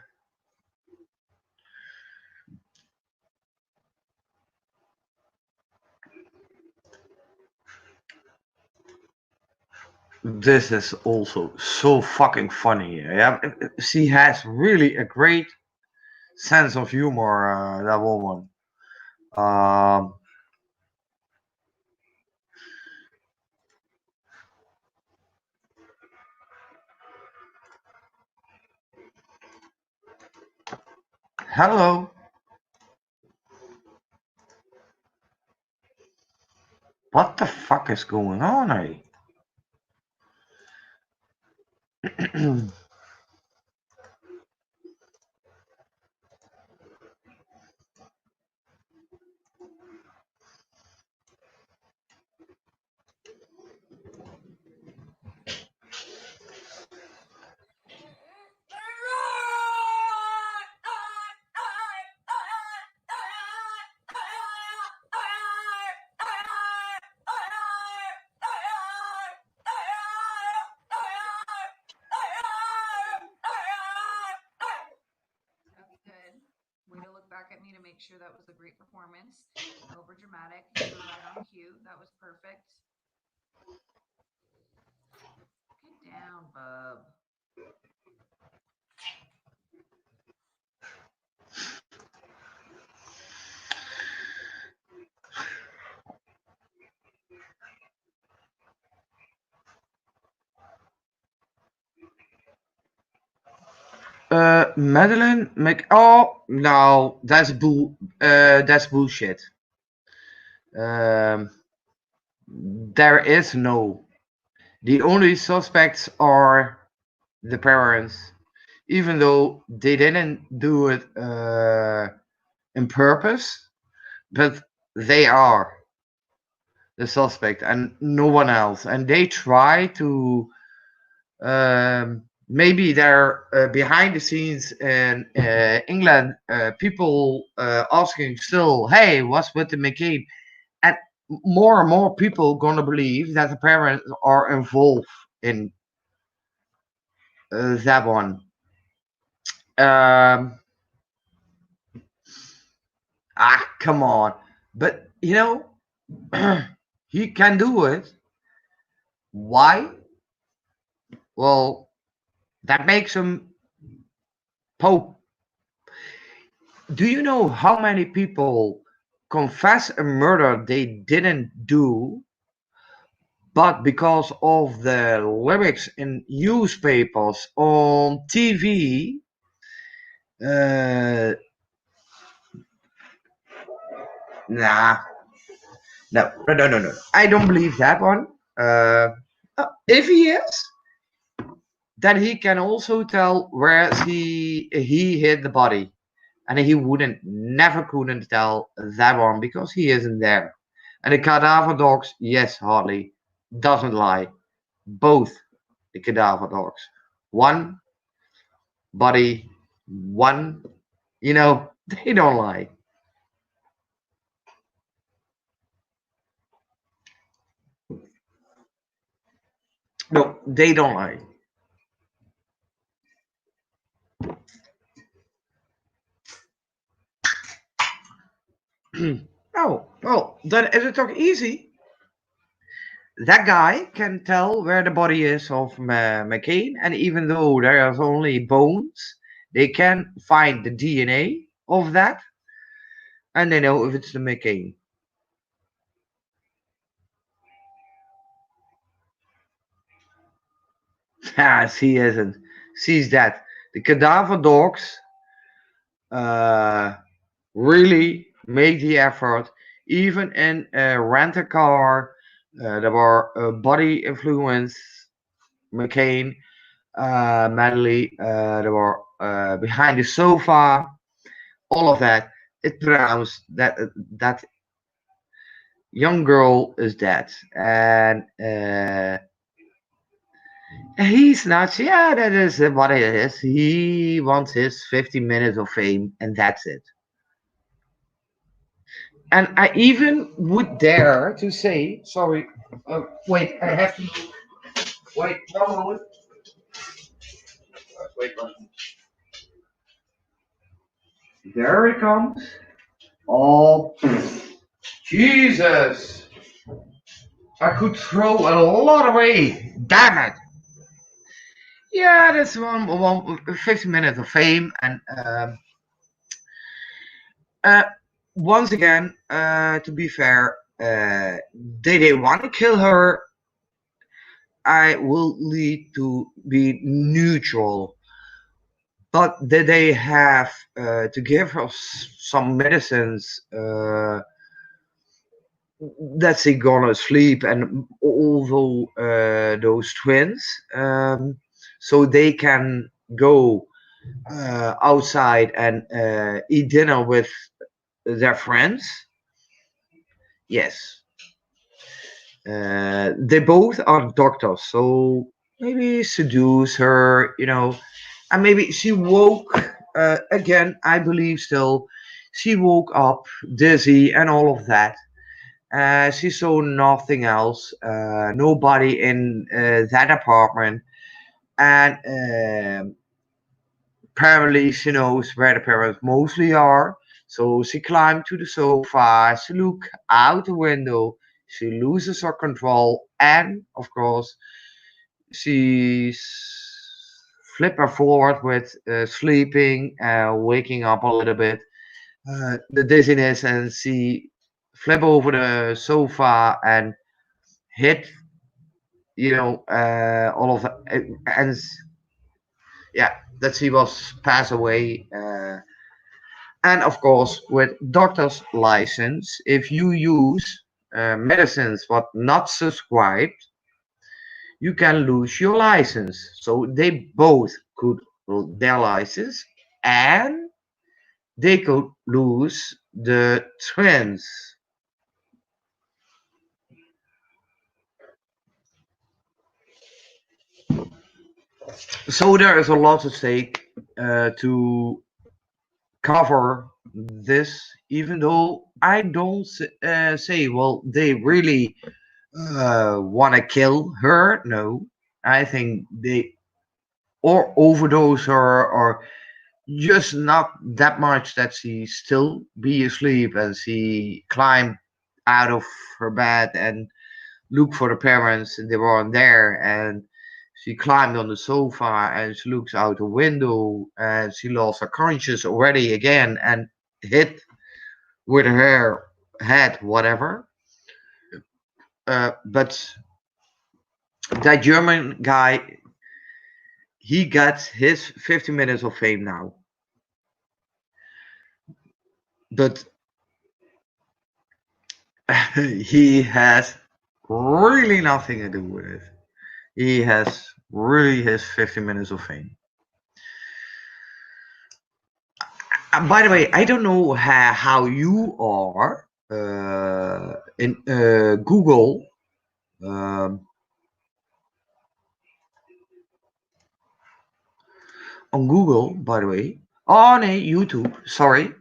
This is also so fucking funny. Yeah, she has really a great sense of humor. That woman. Um, Hello. What the fuck is going on, Way to look back at me to make sure that was a great performance. Over dramatic. You were right on cue. That was perfect. Get down, bub. Madeline Mc. Oh no, that's That's bullshit. Um, there is no. The only suspects are the parents, even though they didn't do it in purpose, but they are the suspect and no one else. And they try to maybe they're behind the scenes in England, people asking still, hey, what's with the McCain? And more and more people gonna believe that the parents are involved in that one. Um, Come on. But he can do it. Why? Well, that makes him Pope. Do you know how many people confess a murder they didn't do, but because of the lyrics in newspapers, on TV, nah, no. I don't believe that one. If he is, then he can also tell where he hid the body, and he never couldn't tell that one because he isn't there. And the cadaver dogs, yes, Harley doesn't lie. Both the cadaver dogs, one body, one, they don't lie. No, they don't lie. Oh, well, then is it talk easy? That guy can tell where the body is of McCain, and even though there is only bones, they can find the DNA of that, and they know if it's the McCain. Yes, he isn't. Sees that the cadaver dogs really make the effort, even in a rental car. There were body influence McCain, Madeline. They were behind the sofa. All of that. It pronounce that young girl is dead, and he's not. Yeah, that is what it is. He wants his 15 minutes of fame, and that's it. And I even would dare to say, sorry, wait, I have to wait one moment. Wait one moment. There it comes. Oh, Jesus! I could throw a lot away. Damn it! Yeah, that's one 15 minutes of fame, and uh, once again, to be fair, they want to kill her. I will need to be neutral. but they have to give her some medicines that she gonna sleep, and although those twins, so they can go outside and eat dinner with their friends. Yes, they both are doctors, so maybe seduce her, and maybe she woke again. I believe still, she woke up dizzy and all of that. She saw nothing else, nobody in that apartment, and apparently she knows where the parents mostly are. So she climbed to the sofa, she looked out the window, she loses her control, and of course, she flip her forward with sleeping, waking up a little bit, the dizziness, and she flip over the sofa and hit, all of the, and yeah, that she was passed away. And of course, with doctor's license, if you use medicines but not subscribed, you can lose your license. So they both could lose their license, and they could lose the twins. So there is a lot at stake to cover this, even though I don't say, well, they really want to kill her. No, I think they or overdose her, or just not that much that she still be asleep and she climbed out of her bed and looked for the parents, and they weren't there, and she climbed on the sofa and she looks out the window and she lost her conscious already again and hit with her head, whatever. But that German guy, he got his 50 minutes of fame now. But he has really nothing to do with it. He has really his 50 minutes of fame. By the way, I don't know how you are in Google. Um, on Google, by the way. Oh, no, YouTube. Sorry.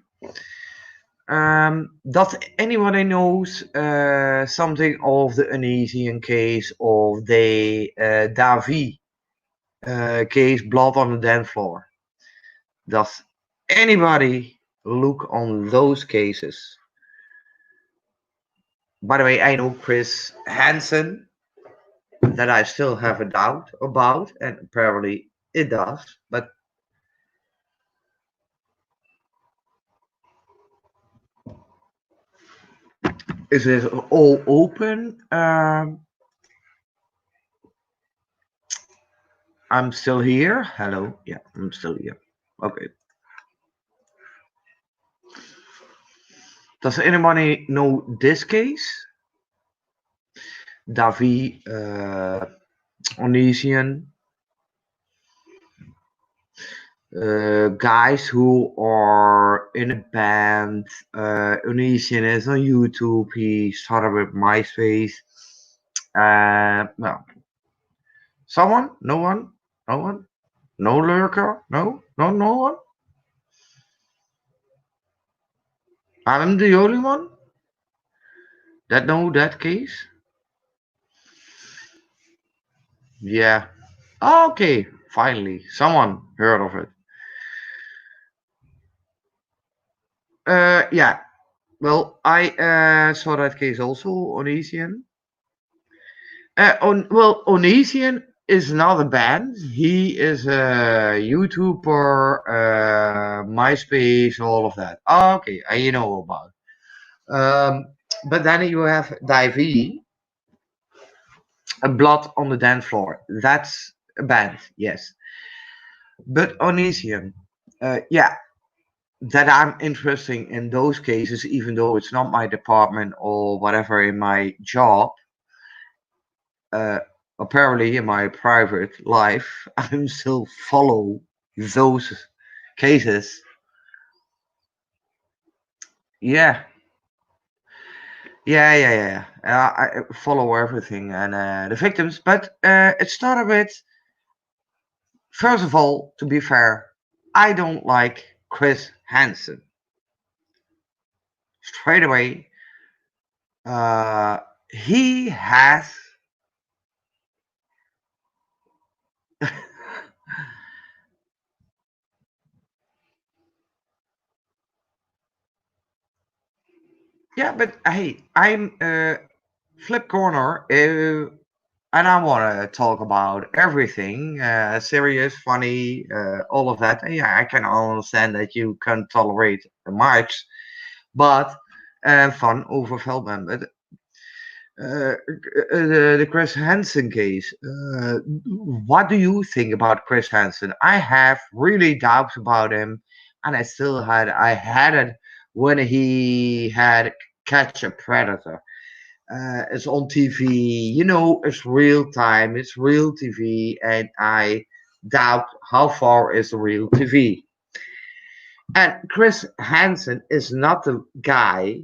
Does anybody knows something of the Unisian case, of the Davi case, blood on the dance floor? Does anybody look on those cases? By the way, I know Chris Hansen, that I still have a doubt about, and apparently it does, but is it all open? I'm still here. Hello. Yeah, I'm still here. Okay. Does anybody know this case? Davi Onesian, guys who are in a band. Onesian is on YouTube. He started with MySpace. No. Someone? No one? No one? No lurker? No? No one? I'm the only one that know that case? Yeah. Okay, finally, someone heard of it. Yeah. Well, I saw that case also, Onesian. Onesian is not a band. He is a YouTuber, MySpace, all of that. Oh, okay, you know about. But then you have Davy, a Blood on the Dance Floor. That's a band, yes. But Onision, yeah, that I'm interested in those cases, even though it's not my department or whatever in my job. Uh, Apparently, in my private life, I'm still follow those cases. Yeah, I follow everything and the victims, but it started with, first of all, to be fair, I don't like Chris Hansen. Straight away, he has. Yeah, but hey, I'm Flip Corner, and I want to talk about everything, serious, funny, all of that. And yeah, I can understand that you can tolerate much, but fun over Feldman. But the Chris Hansen case. What do you think about Chris Hansen? I have really doubts about him, and I had it when he had Catch a Predator. It's on TV. You know, it's real time. It's real TV, and I doubt how far is the real TV. And Chris Hansen is not the guy.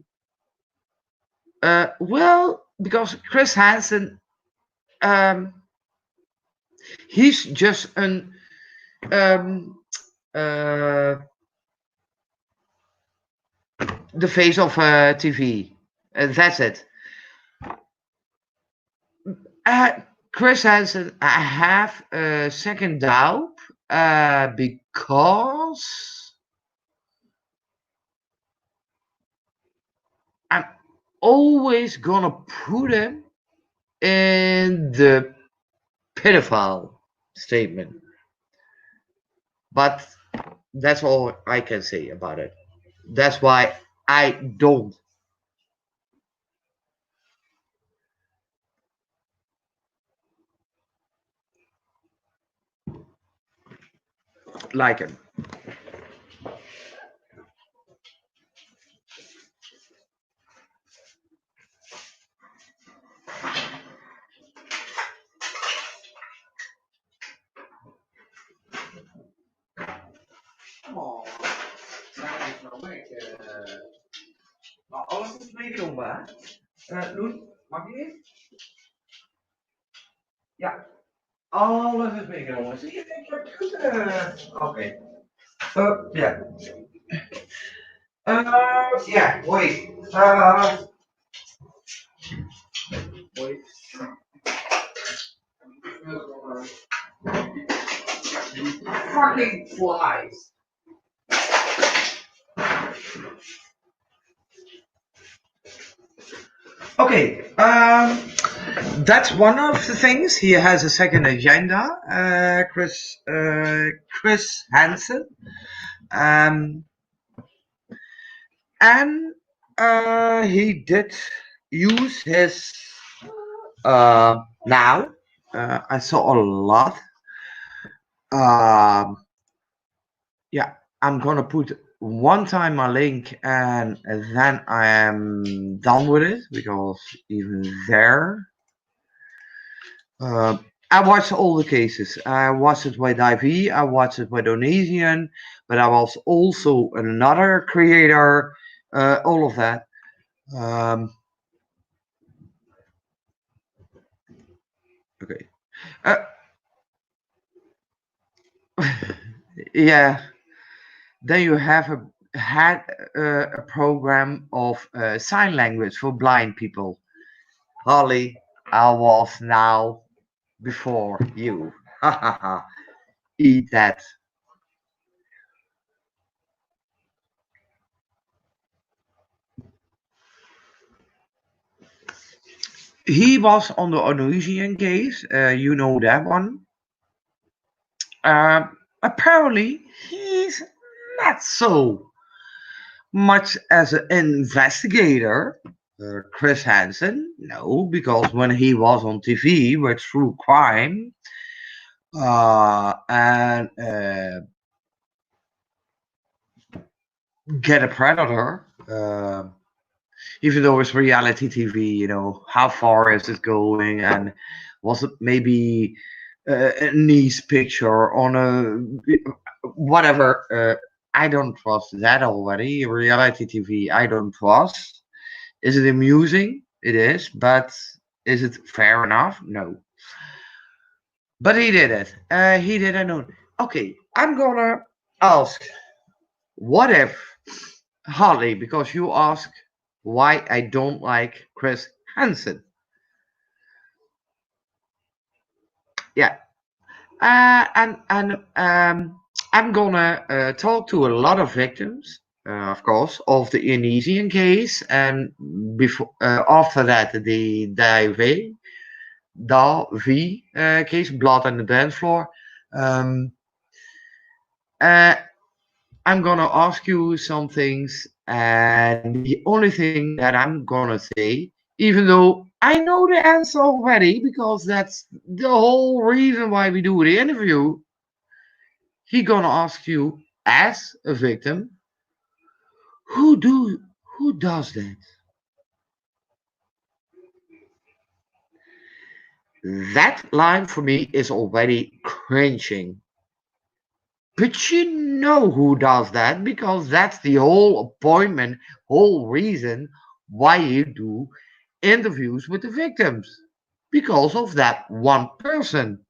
Well, because Chris Hansen, um, he's just an um, uh, the face of TV. That's it. Uh, Chris Hansen, I have a second doubt because I'm always gonna put him in the pedophile statement. But that's all I can say about it. That's why I don't like him. Oh, alles is meegenomen, hè? Loen, mag je niet? Ja, alles is meegenomen. Zie je, ik heb het goed. Oké. Yeah. Yeah, wait. Wait. Fucking flies. Okay, that's one of the things. He has a second agenda, Chris Hansen, um, and he did use his now. I saw a lot. Um, yeah, I'm gonna put one time a link and then I am done with it because even there, uh, I watched all the cases. I watched it with IV, I watched it with Onesian, but I was also another creator, all of that. Um, okay. Uh, yeah, then you have had a program of sign language for blind people. Holly, I was now before you. Ha ha ha. Eat that. He was on the Onesian case. You know that one. Apparently, he's not so much as an investigator. Chris Hansen, no, because when he was on TV with True Crime, and get a predator. Even though it's reality TV, how far is it going, and was it maybe a nice picture on a whatever? I don't trust that already. Reality TV, I don't trust. Is it amusing? It is, but is it fair enough? No. But he did it. He did it. No. Okay, I'm gonna ask. What if Harley? Because you ask why I don't like Chris Hansen. Yeah, and I'm gonna talk to a lot of victims, of course, of the Indonesian case, and before after that the Davi case, blood on the dance floor. Um, uh, I'm gonna ask you some things, and the only thing that I'm gonna say, even though I know the answer already, because that's the whole reason why we do the interview, he gonna ask you as a victim, who do who does that? That line for me is already cringing. But you know who does that because that's the whole appointment, whole reason why you do interviews with the victims. Because of that one person.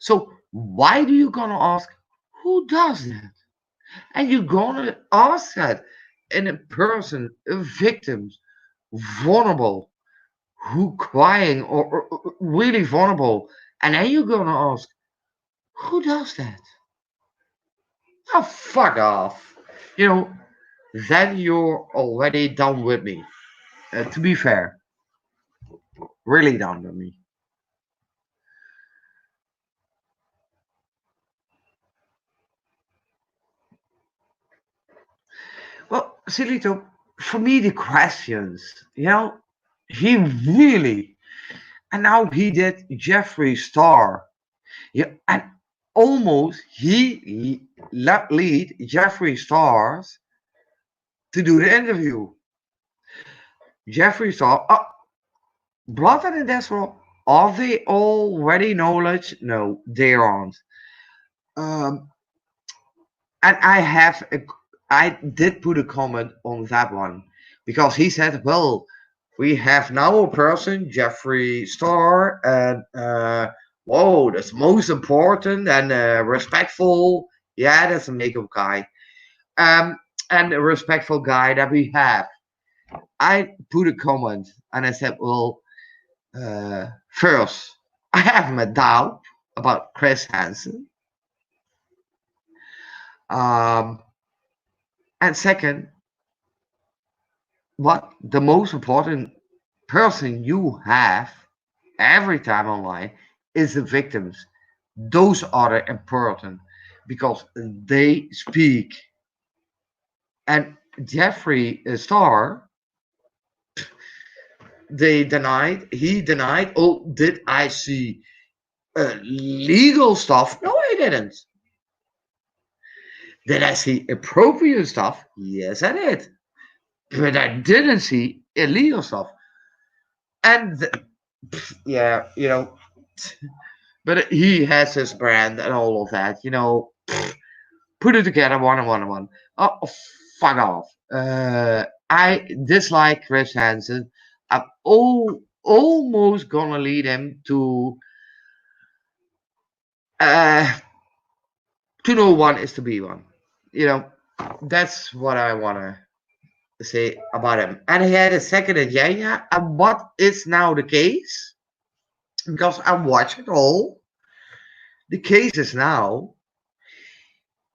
So why do you gonna ask who does that? And you're gonna ask that in a person, a victim, vulnerable, who crying or really vulnerable, and then you're gonna ask, who does that? Oh, fuck off. You know, then you're already done with me. To be fair, really done with me. Well, Silito, for me, the questions, he really, and now he did Jeffree Star. Yeah, and almost he lead Jeffree Stars to do the interview. Jeffree Star, Blood and Desperate, are they already knowledge? No, they aren't. Um, and I did put a comment on that one because he said, well, we have now a person, Jeffree Star, and whoa, that's most important and respectful. Yeah, that's a makeup guy. Um, and a respectful guy that we have. I put a comment and I said, well, first, I have my doubt about Chris Hansen. Um, and second, what the most important person you have every time online is the victims. Those are important because they speak. And Jeffree Star, he denied, oh, did I see legal stuff? No, I didn't. Did I see appropriate stuff? Yes, I did. But I didn't see illegal stuff. And yeah, but he has his brand and all of that, put it together one on one on one. Oh, fuck off. I dislike Chris Hansen. I'm almost gonna lead him uh to know one is to be one. You know, that's what I wanna say about him. And he had a second agenda. And what is now the case? Because I watched it all. The case is now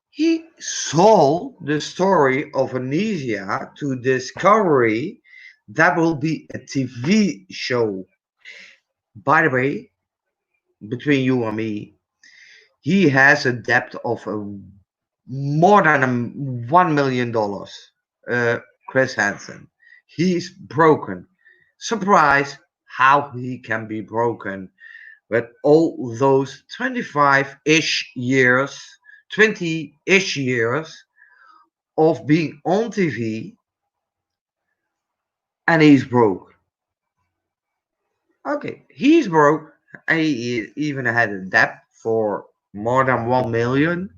he sold the story of Amnesia to Discovery. That will be a TV show. By the way, between you and me, he has a debt of more than $1 million. Chris Hansen. He's broken. Surprise how he can be broken. But all those 25-ish years, 20-ish years of being on TV, and he's broke. Okay, he's broke. And he even had a debt for more than 1 million.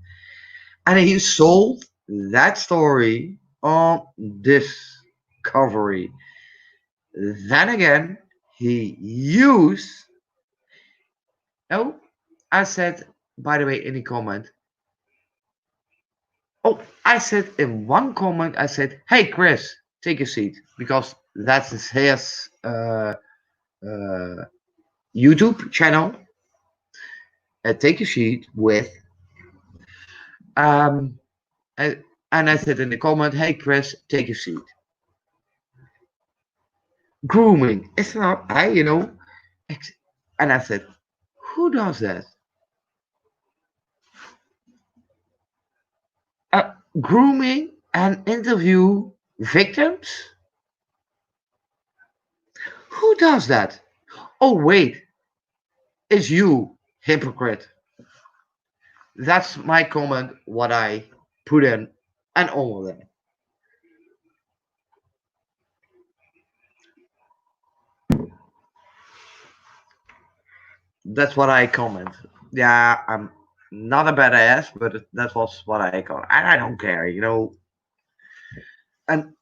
And he sold that story on Discovery. Then again, he used. Oh, I said, by the way, in the comment. Oh, I said in one comment, I said, "Hey, Chris, take a seat," because that's his YouTube channel. Take a seat with. Um, and I said in the comment, "Hey, Chris, take a seat." Grooming. It's not and I said, who does that? Grooming and interview victims? Who does that? Oh, wait, it's you, hypocrite. That's my comment, what I put in, and all of them. That's what I comment. Yeah, I'm not a badass, but that was what I comment. And I don't care, And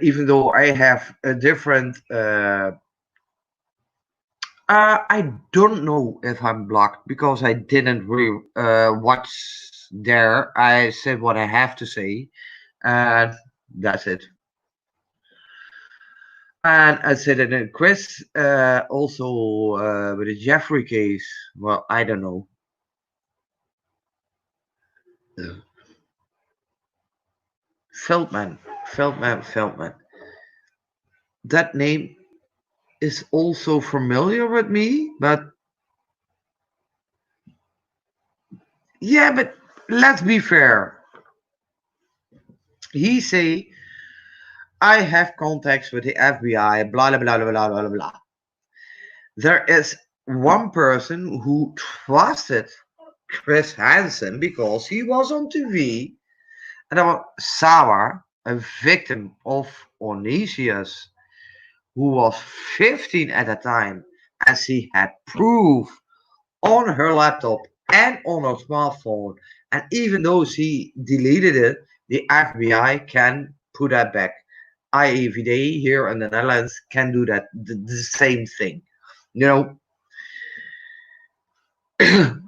even though I have a different I don't know if I'm blocked because I didn't really watch there. I said what I have to say, and that's it. And I said it in Chris also with the Jeffrey case. Well, I don't know. Feldman, Feldman. That name is also familiar with me, but yeah, but let's be fair. He say I have contacts with the FBI, blah blah blah blah blah blah blah. There is one person who trusted Chris Hansen because he was on TV, and that was Sarah, a victim of Onesius, who was 15 at the time, and she had proof on her laptop and on her smartphone. And even though she deleted it, the FBI can put that back. IEVD here in the Netherlands can do that, the same thing, you know.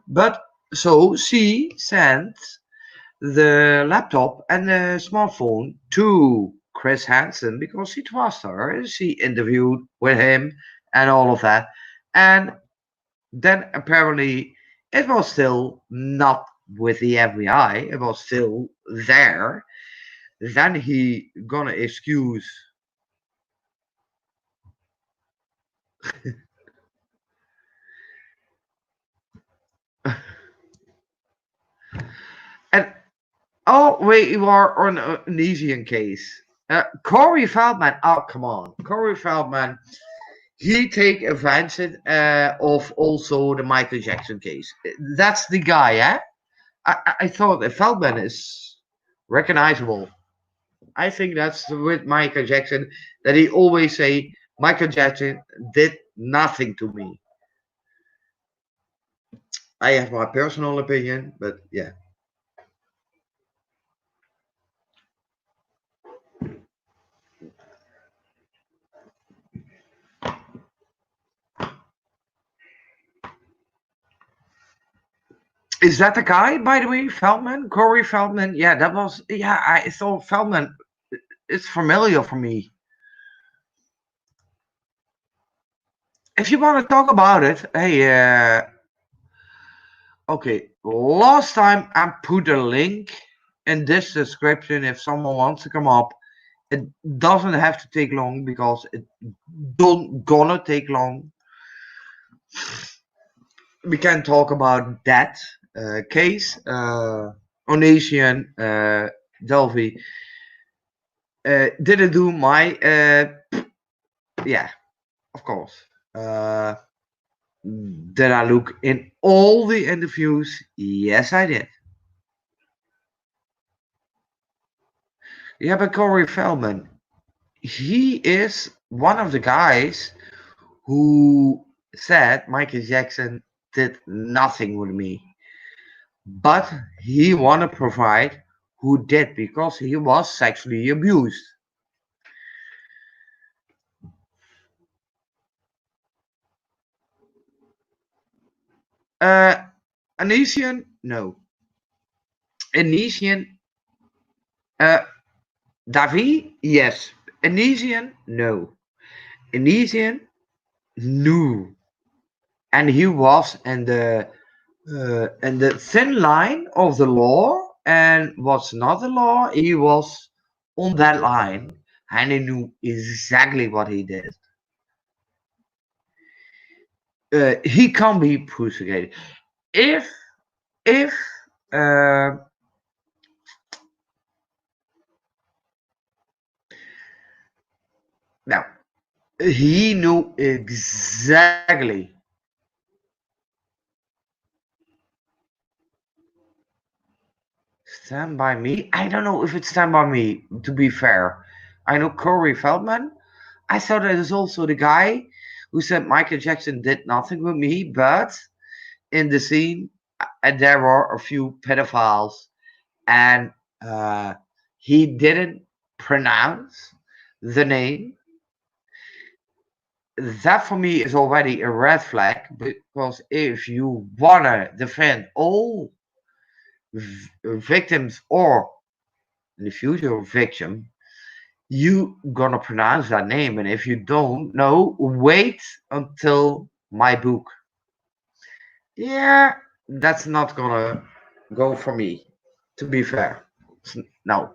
But so she sent the laptop and the smartphone to Chris Hansen because she trusted her. She interviewed with him and all of that. And then apparently it was still not with the FBI, it was still there. Then he gonna excuse. And oh wait, you are on an Asian case. Corey Feldman. Oh come on, Corey Feldman. He take advantage of also the Michael Jackson case. That's the guy, yeah. I thought that Feldman is recognizable. I think that's with Michael Jackson that he always say Michael Jackson did nothing to me. I have my personal opinion, but yeah. Is that the guy, by the way, Feldman? Corey Feldman? Yeah, that was. Yeah, I thought Feldman. It's familiar for me. If you want to talk about it, hey, okay. Last time I put a link in this description if someone wants to come up. It doesn't have to take long because it don't gonna take long. We can talk about that case. Onesian Delphi didn't do my yeah, of course. Did I look in all the interviews? Yes, I did. Yeah, but Corey Feldman, he is one of the guys who said Michael Jackson did nothing with me. But he wanted to provide who did because he was sexually abused. Uh, Anisian, no. Anisian, uh, Davi, yes. Anisian, no. Anisian, no. And he was in the thin line of the law and what's not the law. He was on that line, and he knew exactly what he did. He can't be prosecuted if uh, now he knew exactly. Stand by Me. I don't know if it's Stand by Me. To be fair, I know Corey Feldman. I thought that is also the guy who said Michael Jackson did nothing with me, but in the scene, there were a few pedophiles, and uh, he didn't pronounce the name. That for me is already a red flag because if you wanna defend all victims or in the future victim, you gonna pronounce that name, and if you don't know, wait until my book. Yeah, that's not gonna go for me. To be fair, no.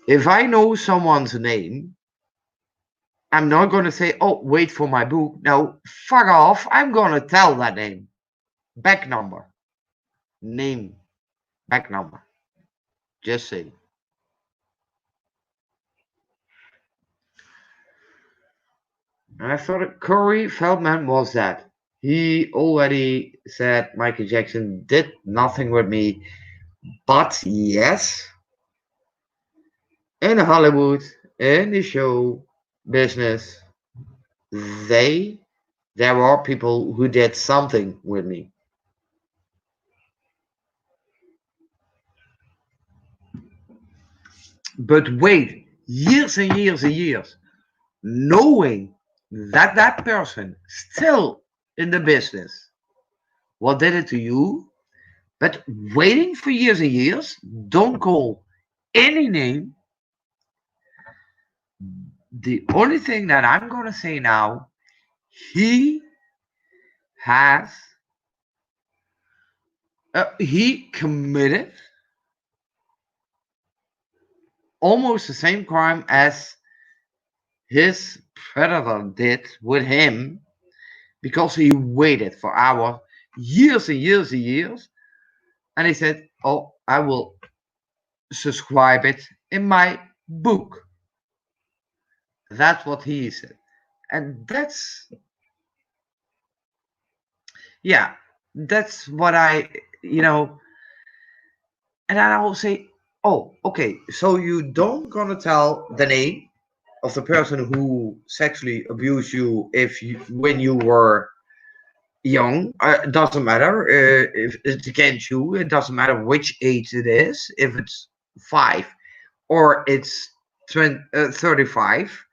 If I know someone's name, I'm not gonna say, "Oh, wait for my book." No, fuck off. I'm gonna tell that name, back number, name, back number. Just say. And I thought Corey Feldman was that. He already said Michael Jackson did nothing with me, but yes, in Hollywood, in the show business, they there are people who did something with me. But wait, years and years and years, knowing that that person still in the business, what did it to you? But waiting for years and years, don't call any name. The only thing that I'm gonna say now, he has he committed almost the same crime as his predator did with him because he waited for hours, years and years and years, and he said, "Oh, I will subscribe it in my book." That's what he said, and yeah, that's what you know. And then I will say, "Oh, okay, so you don't gonna tell the name of the person who sexually abused you if you when you were young. It doesn't matter if it's against you. It doesn't matter which age it is. If it's 5 or it's 35,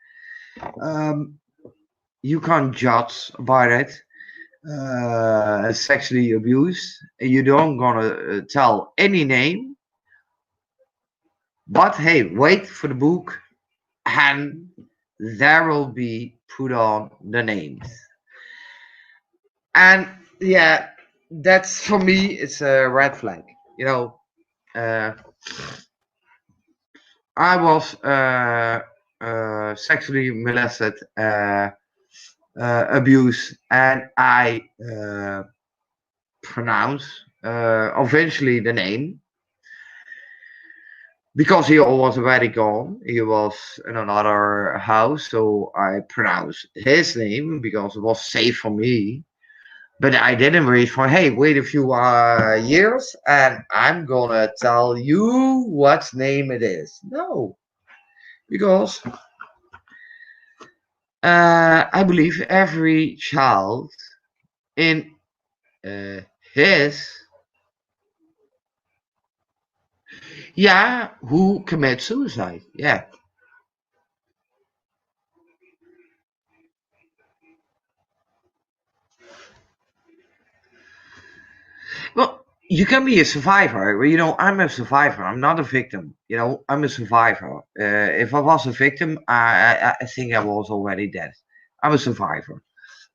um, you can't judge about it. Sexually abused. You don't gonna tell any name. But hey, wait for the book, and there will be put on the names." And yeah, that's for me. It's a red flag. You know, uh, I was sexually molested, abused, and I pronounce eventually the name. because he was already gone. He was in another house, so I pronounced his name because it was safe for me. But I didn't wait for, hey, wait a few years and I'm gonna tell you what name it is. No, because I believe every child in uh, his, yeah, who commits suicide. Yeah. Well, you can be a survivor. Well, I'm a survivor. I'm not a victim. I'm a survivor. If I was a victim, I think I was already dead. I'm a survivor.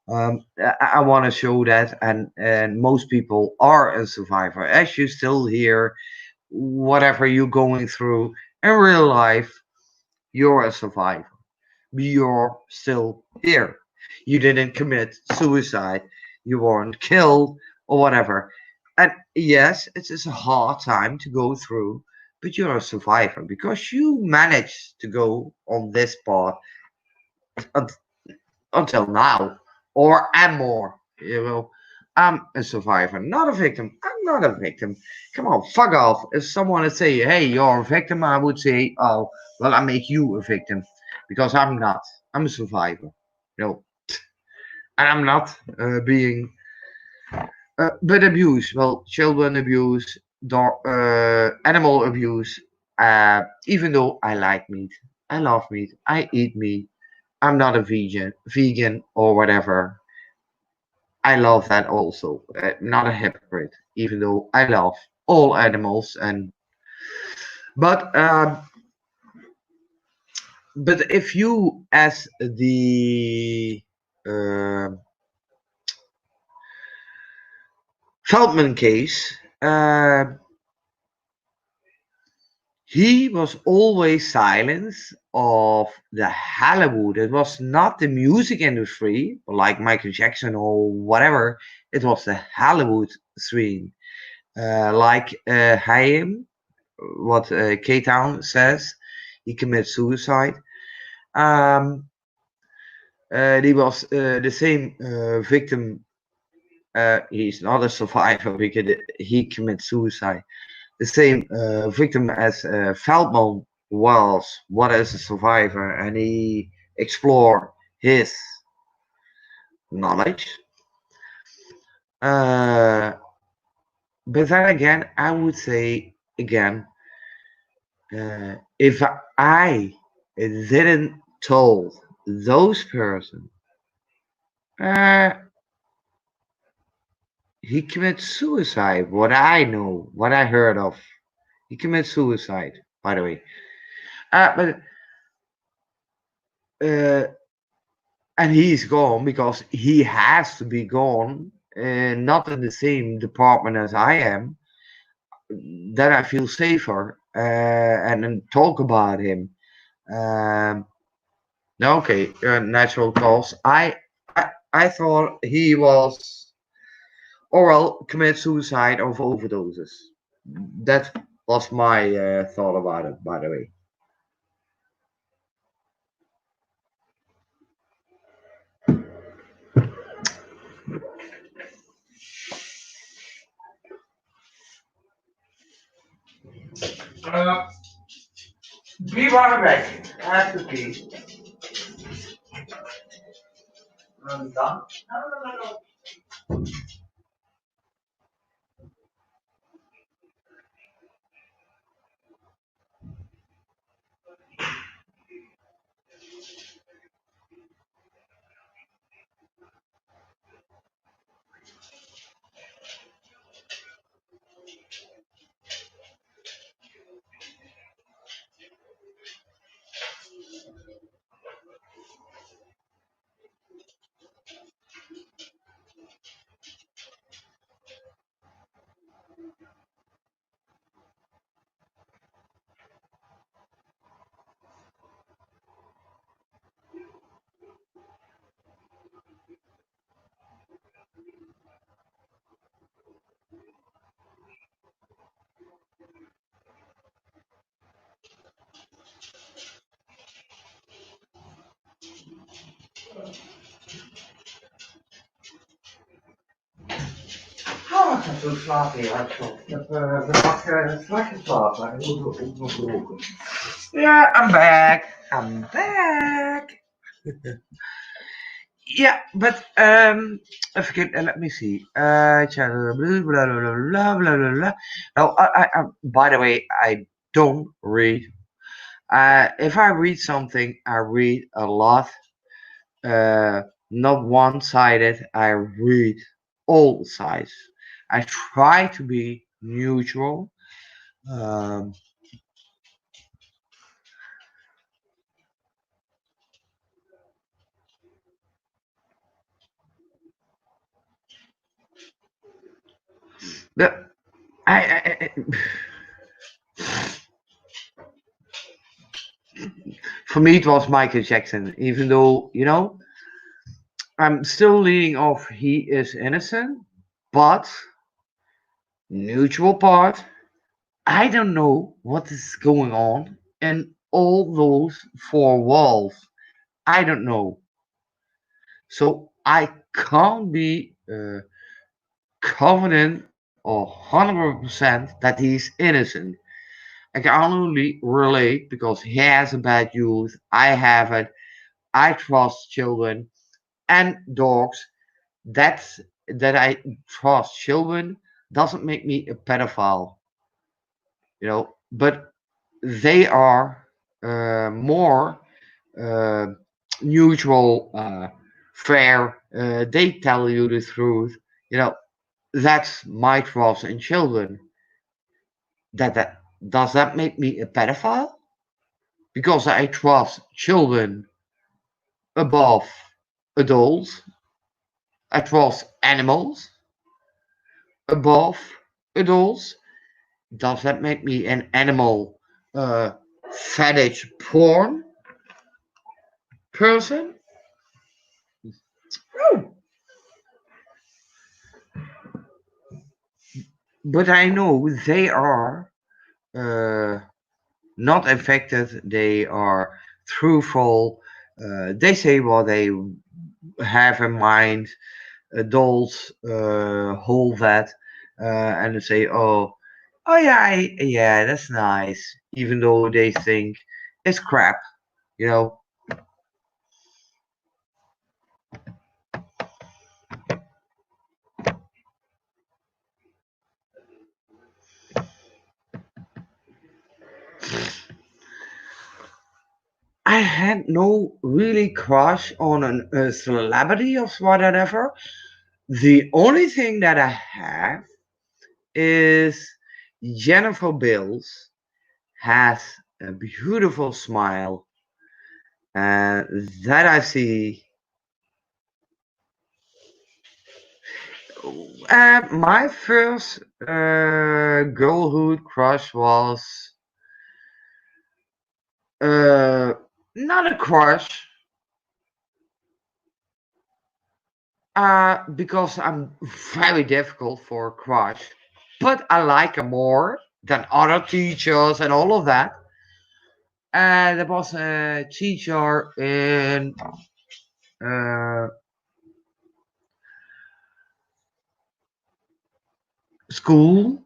I want to show that, and most people are a survivor. As you still hear, whatever you're going through in real life, you're a survivor. You're still here. You didn't commit suicide. You weren't killed or whatever. And yes, it is a hard time to go through, but you're a survivor because you managed to go on this path un- until now, or and more. I'm a survivor, not a victim. I'm not a victim. Come on, fuck off. If someone would say, hey, you're a victim, I would say, oh, well, I make you a victim because I'm not. I'm a survivor. No, and I'm not being but abuse. Well, children abuse, animal abuse. Even though I like meat, I love meat, I eat meat. I'm not a vegan or whatever. I love that also. Not a hypocrite, even though I love all animals. And but um, but if you, as the uh, Feldman case, he was always silent of the Hollywood. It was not the music industry like Michael Jackson or whatever. It was the Hollywood scene, like Haim, what K Town says. He committed suicide. Um, he was the same victim. He's not a survivor because he committed suicide. The same victim as Feldman was. What is a survivor, and he explored his knowledge. Uh, but then again, I would say again, if I didn't told those person, uh, he commits suicide. What I know, what I heard of, he commits suicide. By the way, but uh, and he's gone because he has to be gone, not in the same department as I am. Then I feel safer and then talk about him. Um, okay, natural cause. I thought he was, or well, commit suicide of overdoses. That was my thought about it, by the way. Uh, Be right back. I have to pee. I'm done. No, no, no, no. Toen slaap je hartstikke. We pakken straks slapen. Ik moet ook nog roken. Yeah, I'm back. I'm back. Yeah, but forget. Let me see. Blah blah blah blah blah blah blah. Now, by the way, I don't read. If I read something, I read a lot. Uh, Not one-sided. I read all sides. I try to be neutral. Um, the, for me, it was Michael Jackson. Even though I'm still leaning off he is innocent, but neutral part. I don't know what is going on in all those four walls. I don't know. So I can't be confident or 100% that he's innocent. I can only relate because he has a bad youth. I haven't. I trust children and dogs. That's that I trust children doesn't make me a pedophile, but they are more uh, neutral, fair. They tell you the truth. You know, that's my trust in children. That does that make me a pedophile? Because I trust children above adults. I trust animals above adults. Does that make me an animal fetish porn person? No. But I know they are uh, not affected. They are truthful. They say what they have in mind. Adults hold that and they say, "Oh yeah, yeah, that's nice," even though they think it's crap. You know, I had no really crush on a celebrity or whatever. The only thing that I have is Jennifer Bills has a beautiful smile, and that I see. My first girlhood crush was uh, not a crush, because I'm very difficult for a crush, but I like her more than other teachers and all of that. There was a teacher in uh, school,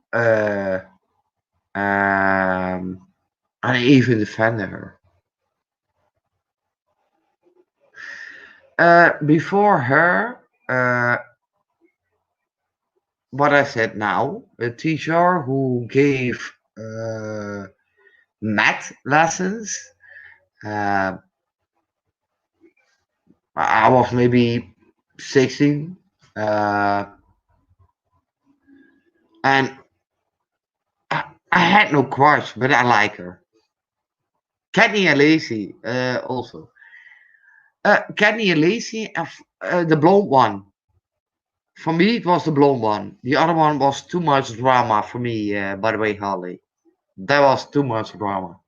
and I even defended her. Before her, what I said now, a teacher who gave math lessons. Uh, I was maybe 16, uh, and I had no crush, but I like her. Kenny and Lacey, also. Kenny and Lacey, the blonde one. For me, it was the blonde one. The other one was too much drama for me, by the way, Harley. That was too much drama.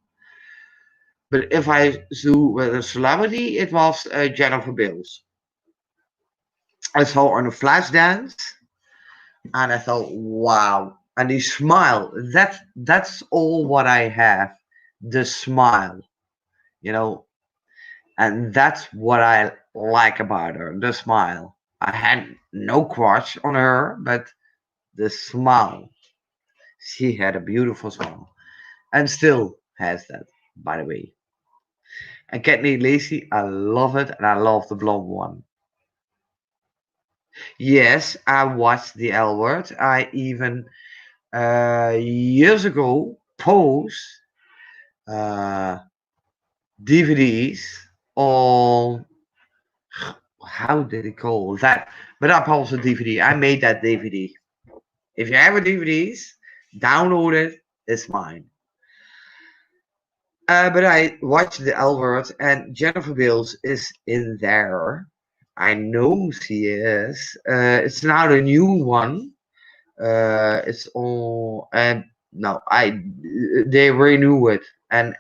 But if I do with a celebrity, it was Jennifer Bills. I saw her on a flash dance, and I thought, wow. And the smile, that's all what I have. The smile, you know, and that's what I like about her, the smile. I had no crush on her, but the smile. She had a beautiful smile and still has that, by the way. And Kathy Lacey, I love it, and I love the blonde one. Yes, I watched the L Word. I even years ago post uh, DVDs on how did it call that? But I posted DVD. I made that DVD. If you have a DVDs, download it. It's mine. But I watched the L Word, and Jennifer Beals is in there. I know she is. It's now the new one. It's all and no, I they renew it, and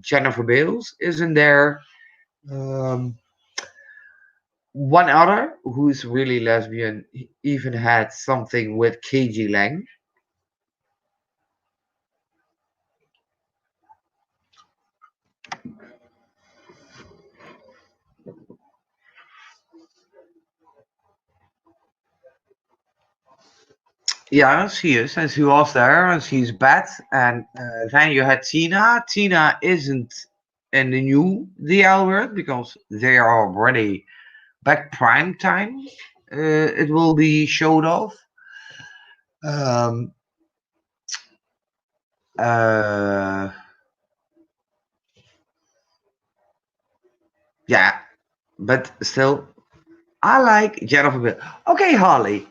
Jennifer Beals is in there. Um, One other who's really lesbian even had something with KG Lang. Yeah, she is, and she was there, and she's bad. And then you had Tina. Tina isn't in the new The Albert because they are already back prime time. It will be showed off. Um, uh, yeah, but still, I like Jennifer Bill. Okay, Harley,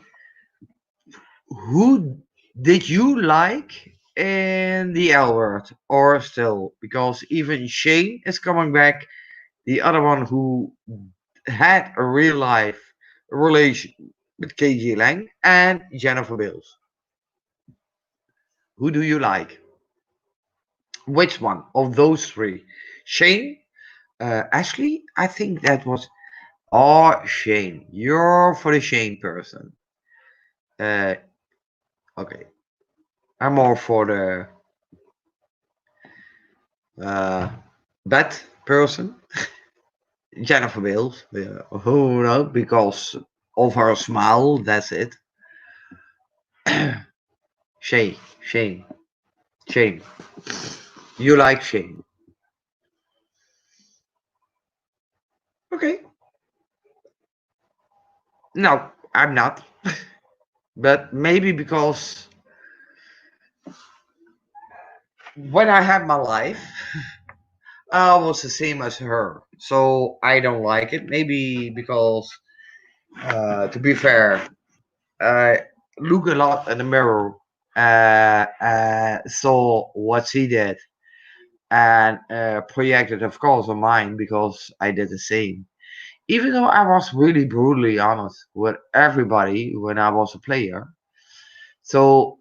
who did you like in the L Word or still? Because even Shane is coming back, the other one who had a real life relation with KG Lang and Jennifer Bills. Who do you like? Which one of those three? Shane? Ashley? I think that was. Oh, Shane. You're for the Shane person. Uh, okay. I'm more for the uh, bad person. Jennifer Bills. Yeah. Who knows? Because of her smile, that's it. Shane. Shane. Shane. You like Shane. Okay. No, I'm not. But maybe because when I had my life, I was the same as her. So I don't like it. Maybe because, to be fair, I look a lot in the mirror, saw what she did, and projected, of course, on mine because I did the same. Even though I was really brutally honest with everybody when I was a player. So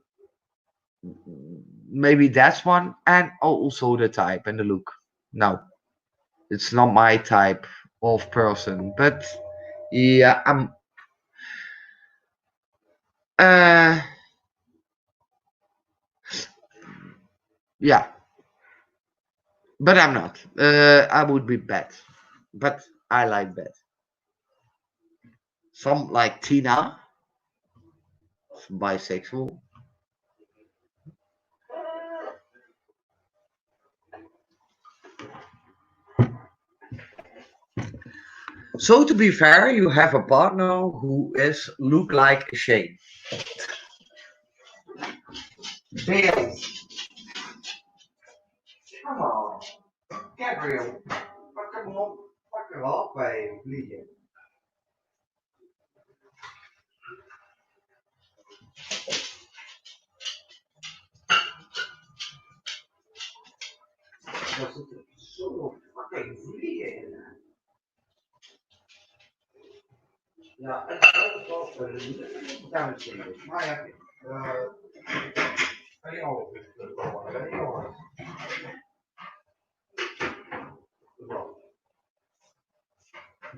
maybe that's one, and also the type and the look. No, it's not my type of person, but yeah, uh, yeah, but I'm not. I would be bad, but I like bad. Some like Tina, bisexual. So to be fair, you have a partner who is look like a Shane. Bill, come on, Gabriel, pak hem op bij vliegen. Er zitten zo fucking vliegen in. Ja, en dat was dames en heren. Maar ja, kan je ook komen, hè, jongens? Zo,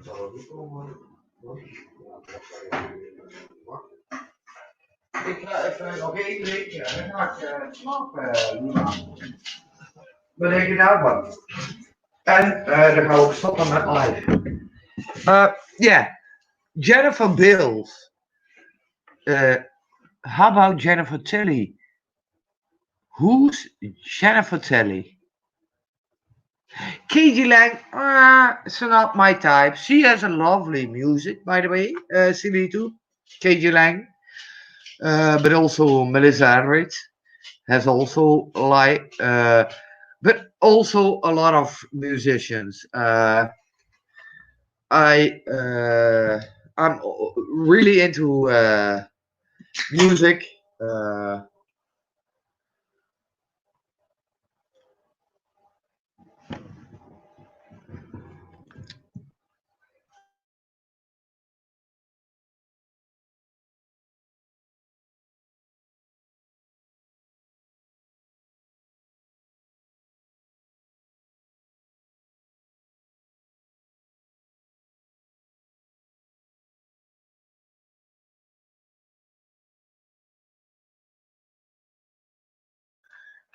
zal het niet komen? Ik ga even nog één weekje, dan ga ik slapen, Luna. Wat denk je nou van? En dan gaan we stoppen met live. Yeah, Jennifer Bills. How about Jennifer Tilly? Who's Jennifer Tilly? KG Lang, it's not my type. She has a lovely music, by the way, silly too. KG Lang, but also Melissa Etheridge has also but also a lot of musicians. I I'm really into music. Uh,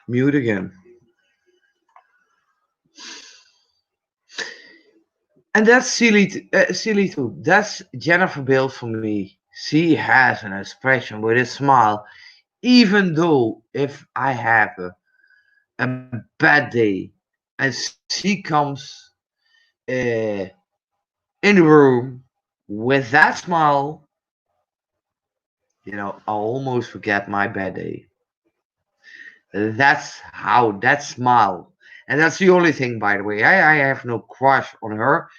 Mute again. And that's silly too. That's Jennifer Bale for me. She has an expression with a smile, even though if I have a bad day and she comes uh, in the room with that smile, I almost forget my bad day. That's how that smile. And that's the only thing, by the way. I have no crush on her.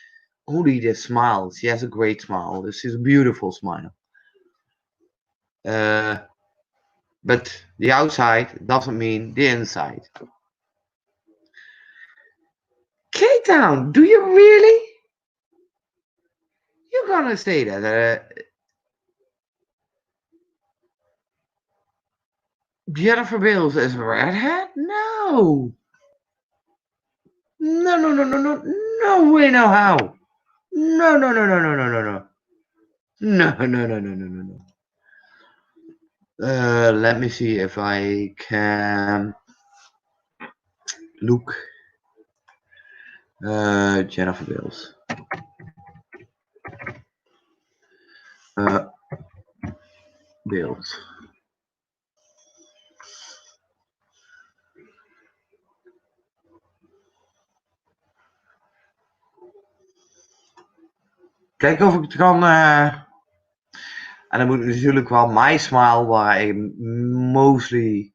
Only the smile. She has a great smile. This is a beautiful smile. Uh, but the outside doesn't mean the inside. K-Town, do you really? You're gonna say that Jennifer Beals is a redhead? No. No, no, no, no, no. No way, no how. No, no, no, no, no, no, no, no. No, no, no, no, no, no, no. Let me see if I can look Jennifer Beals. Uh, Beals. Kijk of ik het kan. En dan moet ik natuurlijk wel My Smile, waar I mostly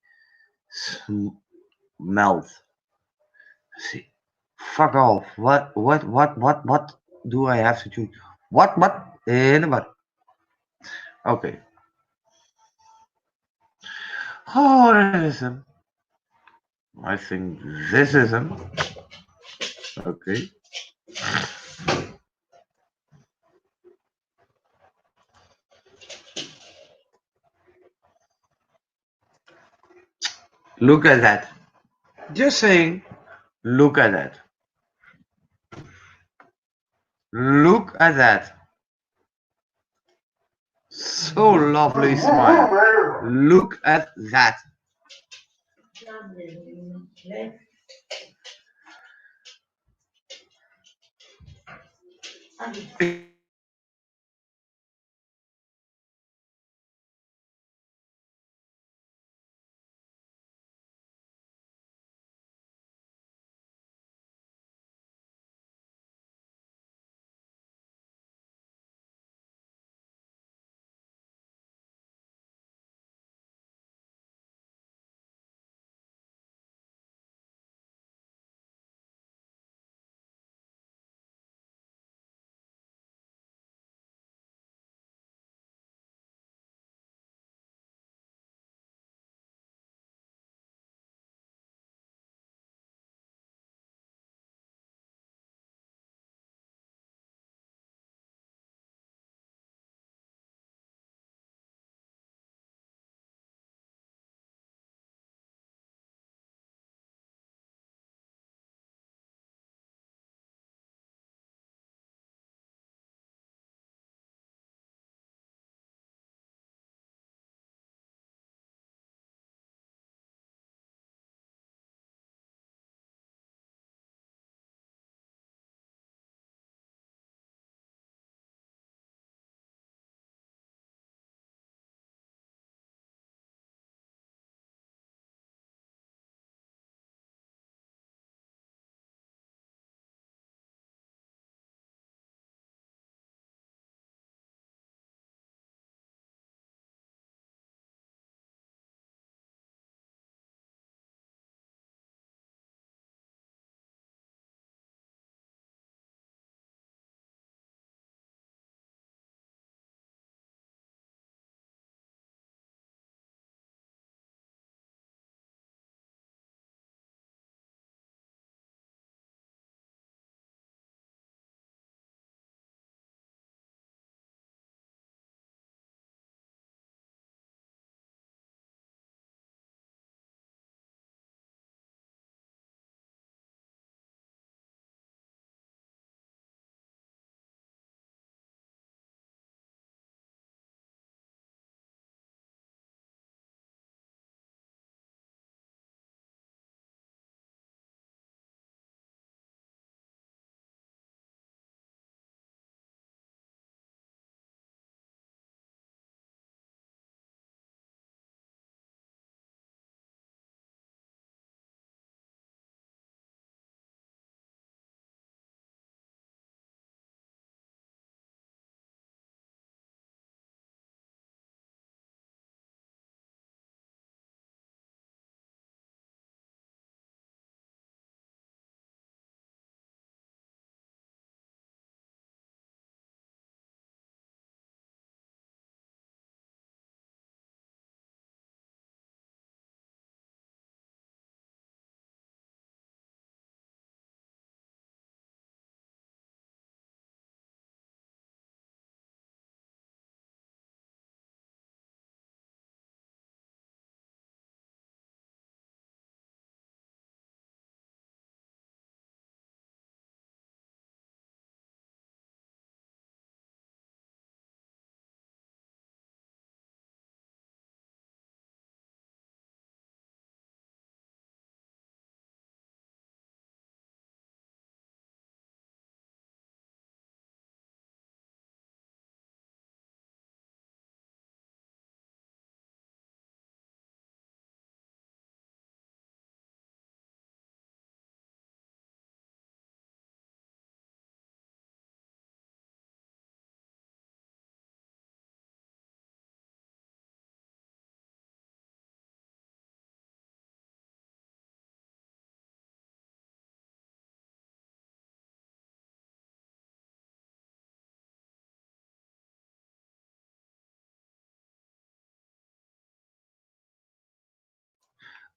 melt. See, fuck off. What do I have to choose? What? In what? Okay. Oh, that is him. I think this is him. Okay. Look at that. Just saying, look at that. Look at that. So lovely smile. Look at that.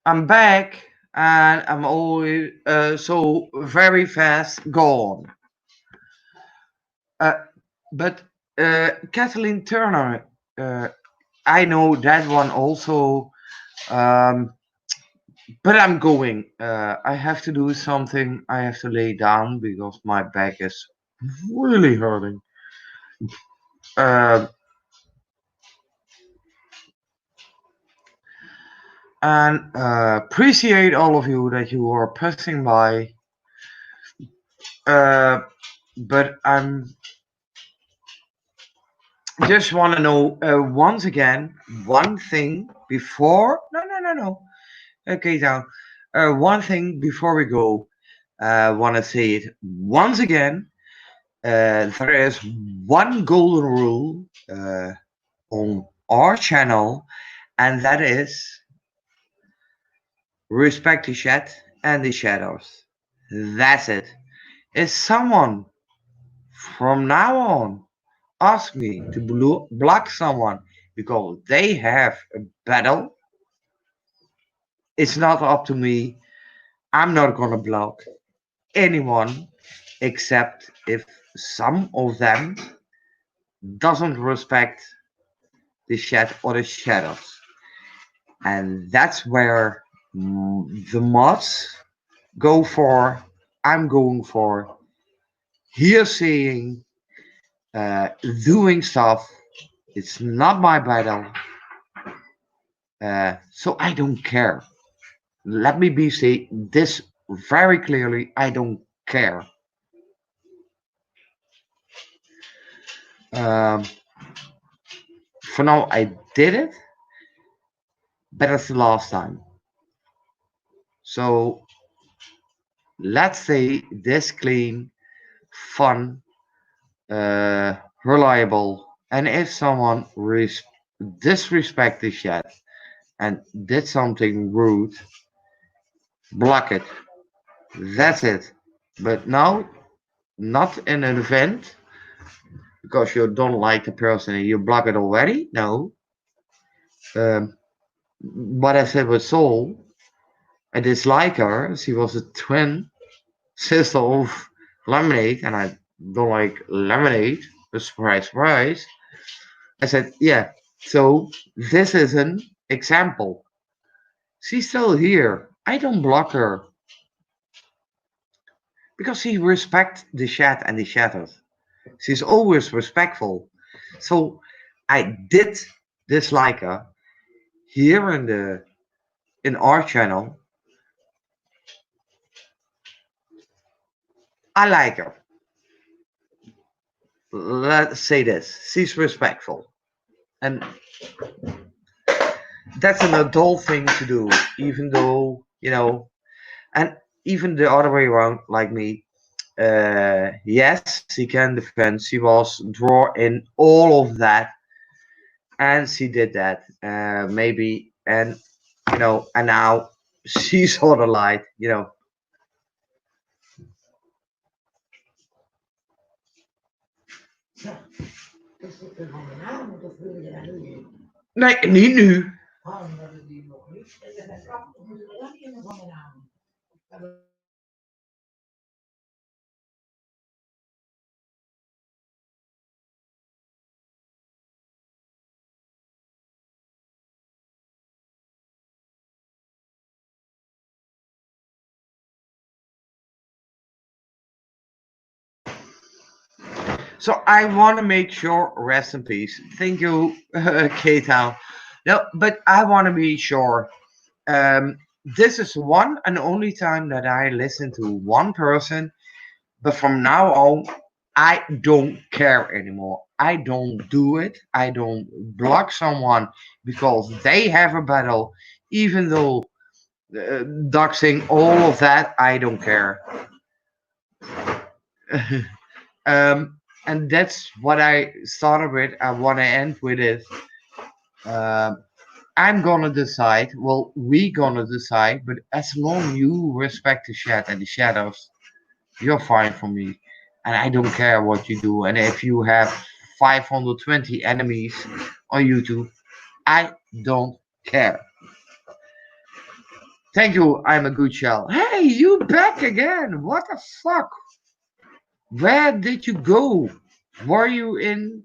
I'm back and I'm always so very fast gone. Uh, but Kathleen Turner, uh, I know that one also. Um, but I'm going. I have to do something. I have to lay down because my back is really hurting. Uh, and appreciate all of you that you are passing by. Uh, but I'm just want to know once again one thing before. No. Okay, now one thing before we go. Want to say it once again. There is one golden rule on our channel, and that is respect the chat and the shadows. That's it. If someone from now on asks me to block someone because they have a battle, it's not up to me. I'm not gonna block anyone except if some of them doesn't respect the chat or the shadows. And that's where the mods go for. I'm going for here seeing doing stuff. It's not my battle, so I don't care. Let me be say this very clearly. I don't care. Um, for now, I did it, but it's the last time. So let's say this clean, fun, reliable, and if someone disrespect the chat and did something rude, block it. That's it. But now, not in an event because you don't like the person and you block it already. No. Um, what I said with Soul, I dislike her. She was a twin sister of Lemonade, and I don't like Lemonade. Surprise, surprise. I said, yeah. So this is an example. She's still here. I don't block her because she respects the chat and the shadows. She's always respectful. So I did dislike her here in our channel. I like her. Let's say this. She's respectful. And that's an adult thing to do, even though, and even the other way around, like me. Yes, she can defend. She was draw in all of that, and she did that. Maybe, and and now she saw the light. Ja, is dit een van de naam of wil je dat nu? Nee, niet nu. Oh, dat is nu nog niet. En dan moeten we dan in van de naam. So I want to make sure, rest in peace. Thank you, K-Town. No, but I want to be sure. This is one and only time that I listen to one person, but from now on, I don't care anymore. I don't do it. I don't block someone because they have a battle, even though doxing all of that, I don't care. And that's what I started with. I want to end with it. Um I'm gonna decide. Well, we gonna decide. But as long you respect the chat and the shadows, you're fine for me, and I don't care what you do. And if you have 520 enemies on YouTube, I don't care. Thank you, I'm a good shell. Hey, you back again. What the fuck? Where did you go? Were you in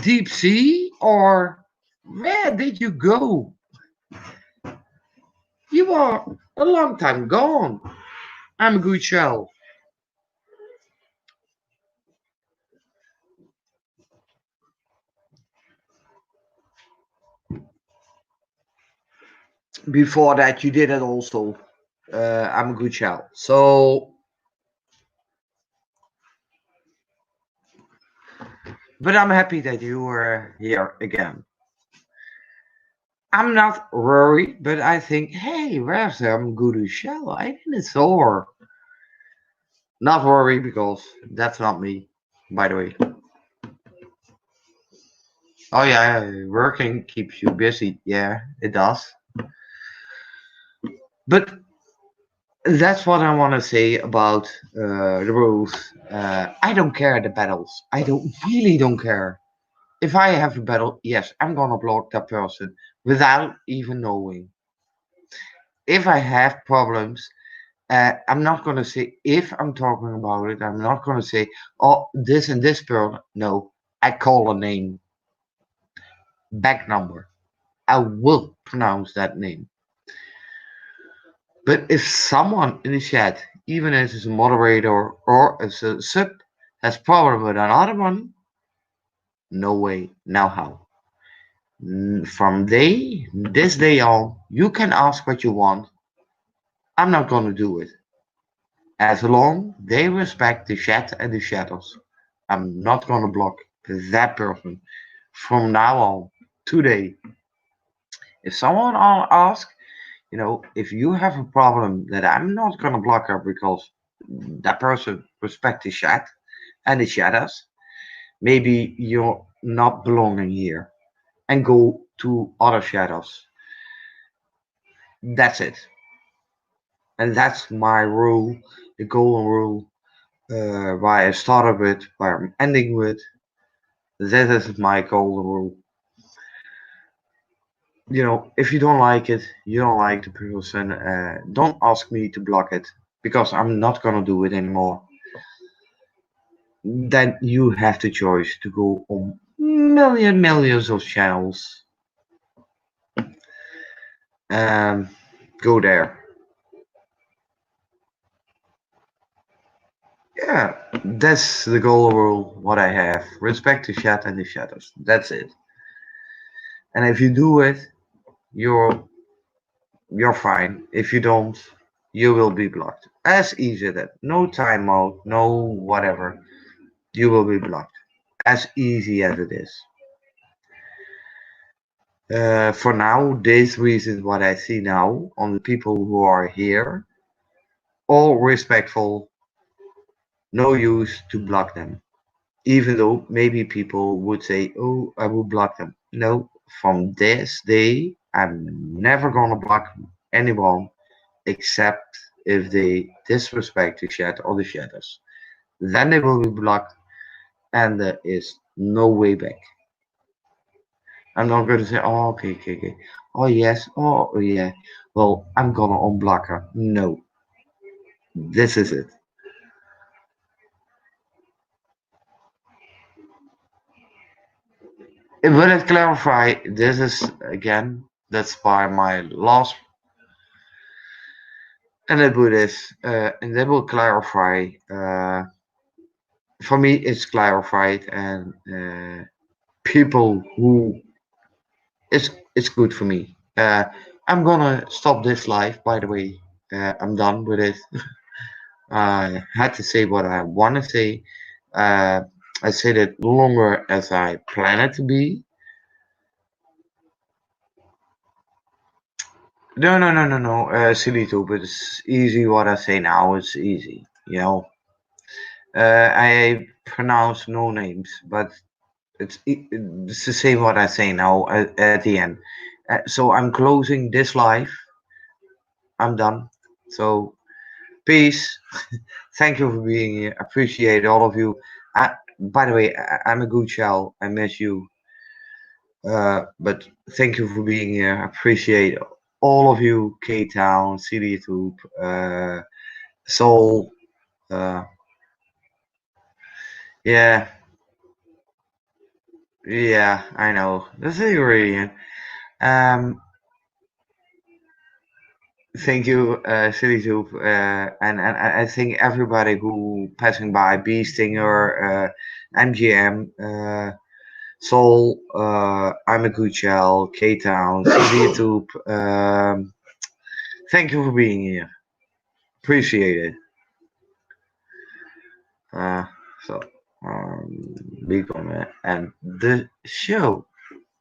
deep sea or where did you go? You are a long time gone. I'm a good shell. Before that, you did it also. I'm a good shell. So, but I'm happy that you were here again. I'm not worried, but I think, hey, where's some good shell? I didn't saw her. Not worried because that's not me, by the way. Oh yeah, working keeps you busy. Yeah, it does. But that's what I want to say about the rules. I don't care the battles. I don't really don't care. If I have a battle, yes, I'm gonna block that person without even knowing. If I have problems, I'm not gonna say if I'm talking about it. I'm not gonna say, oh, this and this person. No, I call a name, back number. I will pronounce that name. But if someone in the chat, even if it's a moderator or as a sub, has problem with another one, no way, now how? From this day on, you can ask what you want. I'm not gonna do it. As long they respect the chat and the shadows, I'm not gonna block that person from now on, today. If someone asks, if you have a problem that I'm not gonna block her because that person respect the chat and the shadows, maybe you're not belonging here and go to other shadows. That's it. And that's my rule, the golden rule, why I started with, why I'm ending with. That is my golden rule. If you don't like it, you don't like the person, don't ask me to block it because I'm not gonna do it anymore. Then you have the choice to go on millions of channels. Go there. Yeah, that's the golden rule. What I have: respect the chat and the shadows. That's it. And if you do it, you're you're fine. If you don't, you will be blocked. As easy as that. No timeout, no whatever. You will be blocked. As easy as it is. For now, this reason what I see now on the people who are here, all respectful, no use to block them. Even though maybe people would say, oh, I will block them. No, from this day, I'm never gonna block anyone except if they disrespect the chat or the shadows. Then they will be blocked and there is no way back. I'm not going to say, oh, okay. Oh, yes. Oh, yeah. Well, I'm gonna unblock her. No. This is it. Will it clarify? This is, again, that's by my last. And it will this. And that will clarify. For me, it's clarified. And people who. It's good for me. I'm gonna stop this live, by the way. I'm done with it. I had to say what I want to say. Uh, I said it longer as I plan it to be. No. Silly too, but it's easy what I say now. It's easy, I pronounce no names, but it's the same what I say now at the end. So I'm closing this live. I'm done. So peace. Thank you for being here. Appreciate all of you. By the way, I'm a good shell. I miss you. But thank you for being here. Appreciate all of you, K-Town, CD2, Soul, yeah, yeah, I know. The Figurian. Um, Thank you, CityTube, and I think everybody who passing by, B Stinger, MGM, Soul, I'm a good shell, K Town, CityTube. Thank you for being here. Appreciate it. So, we're gonna end the show.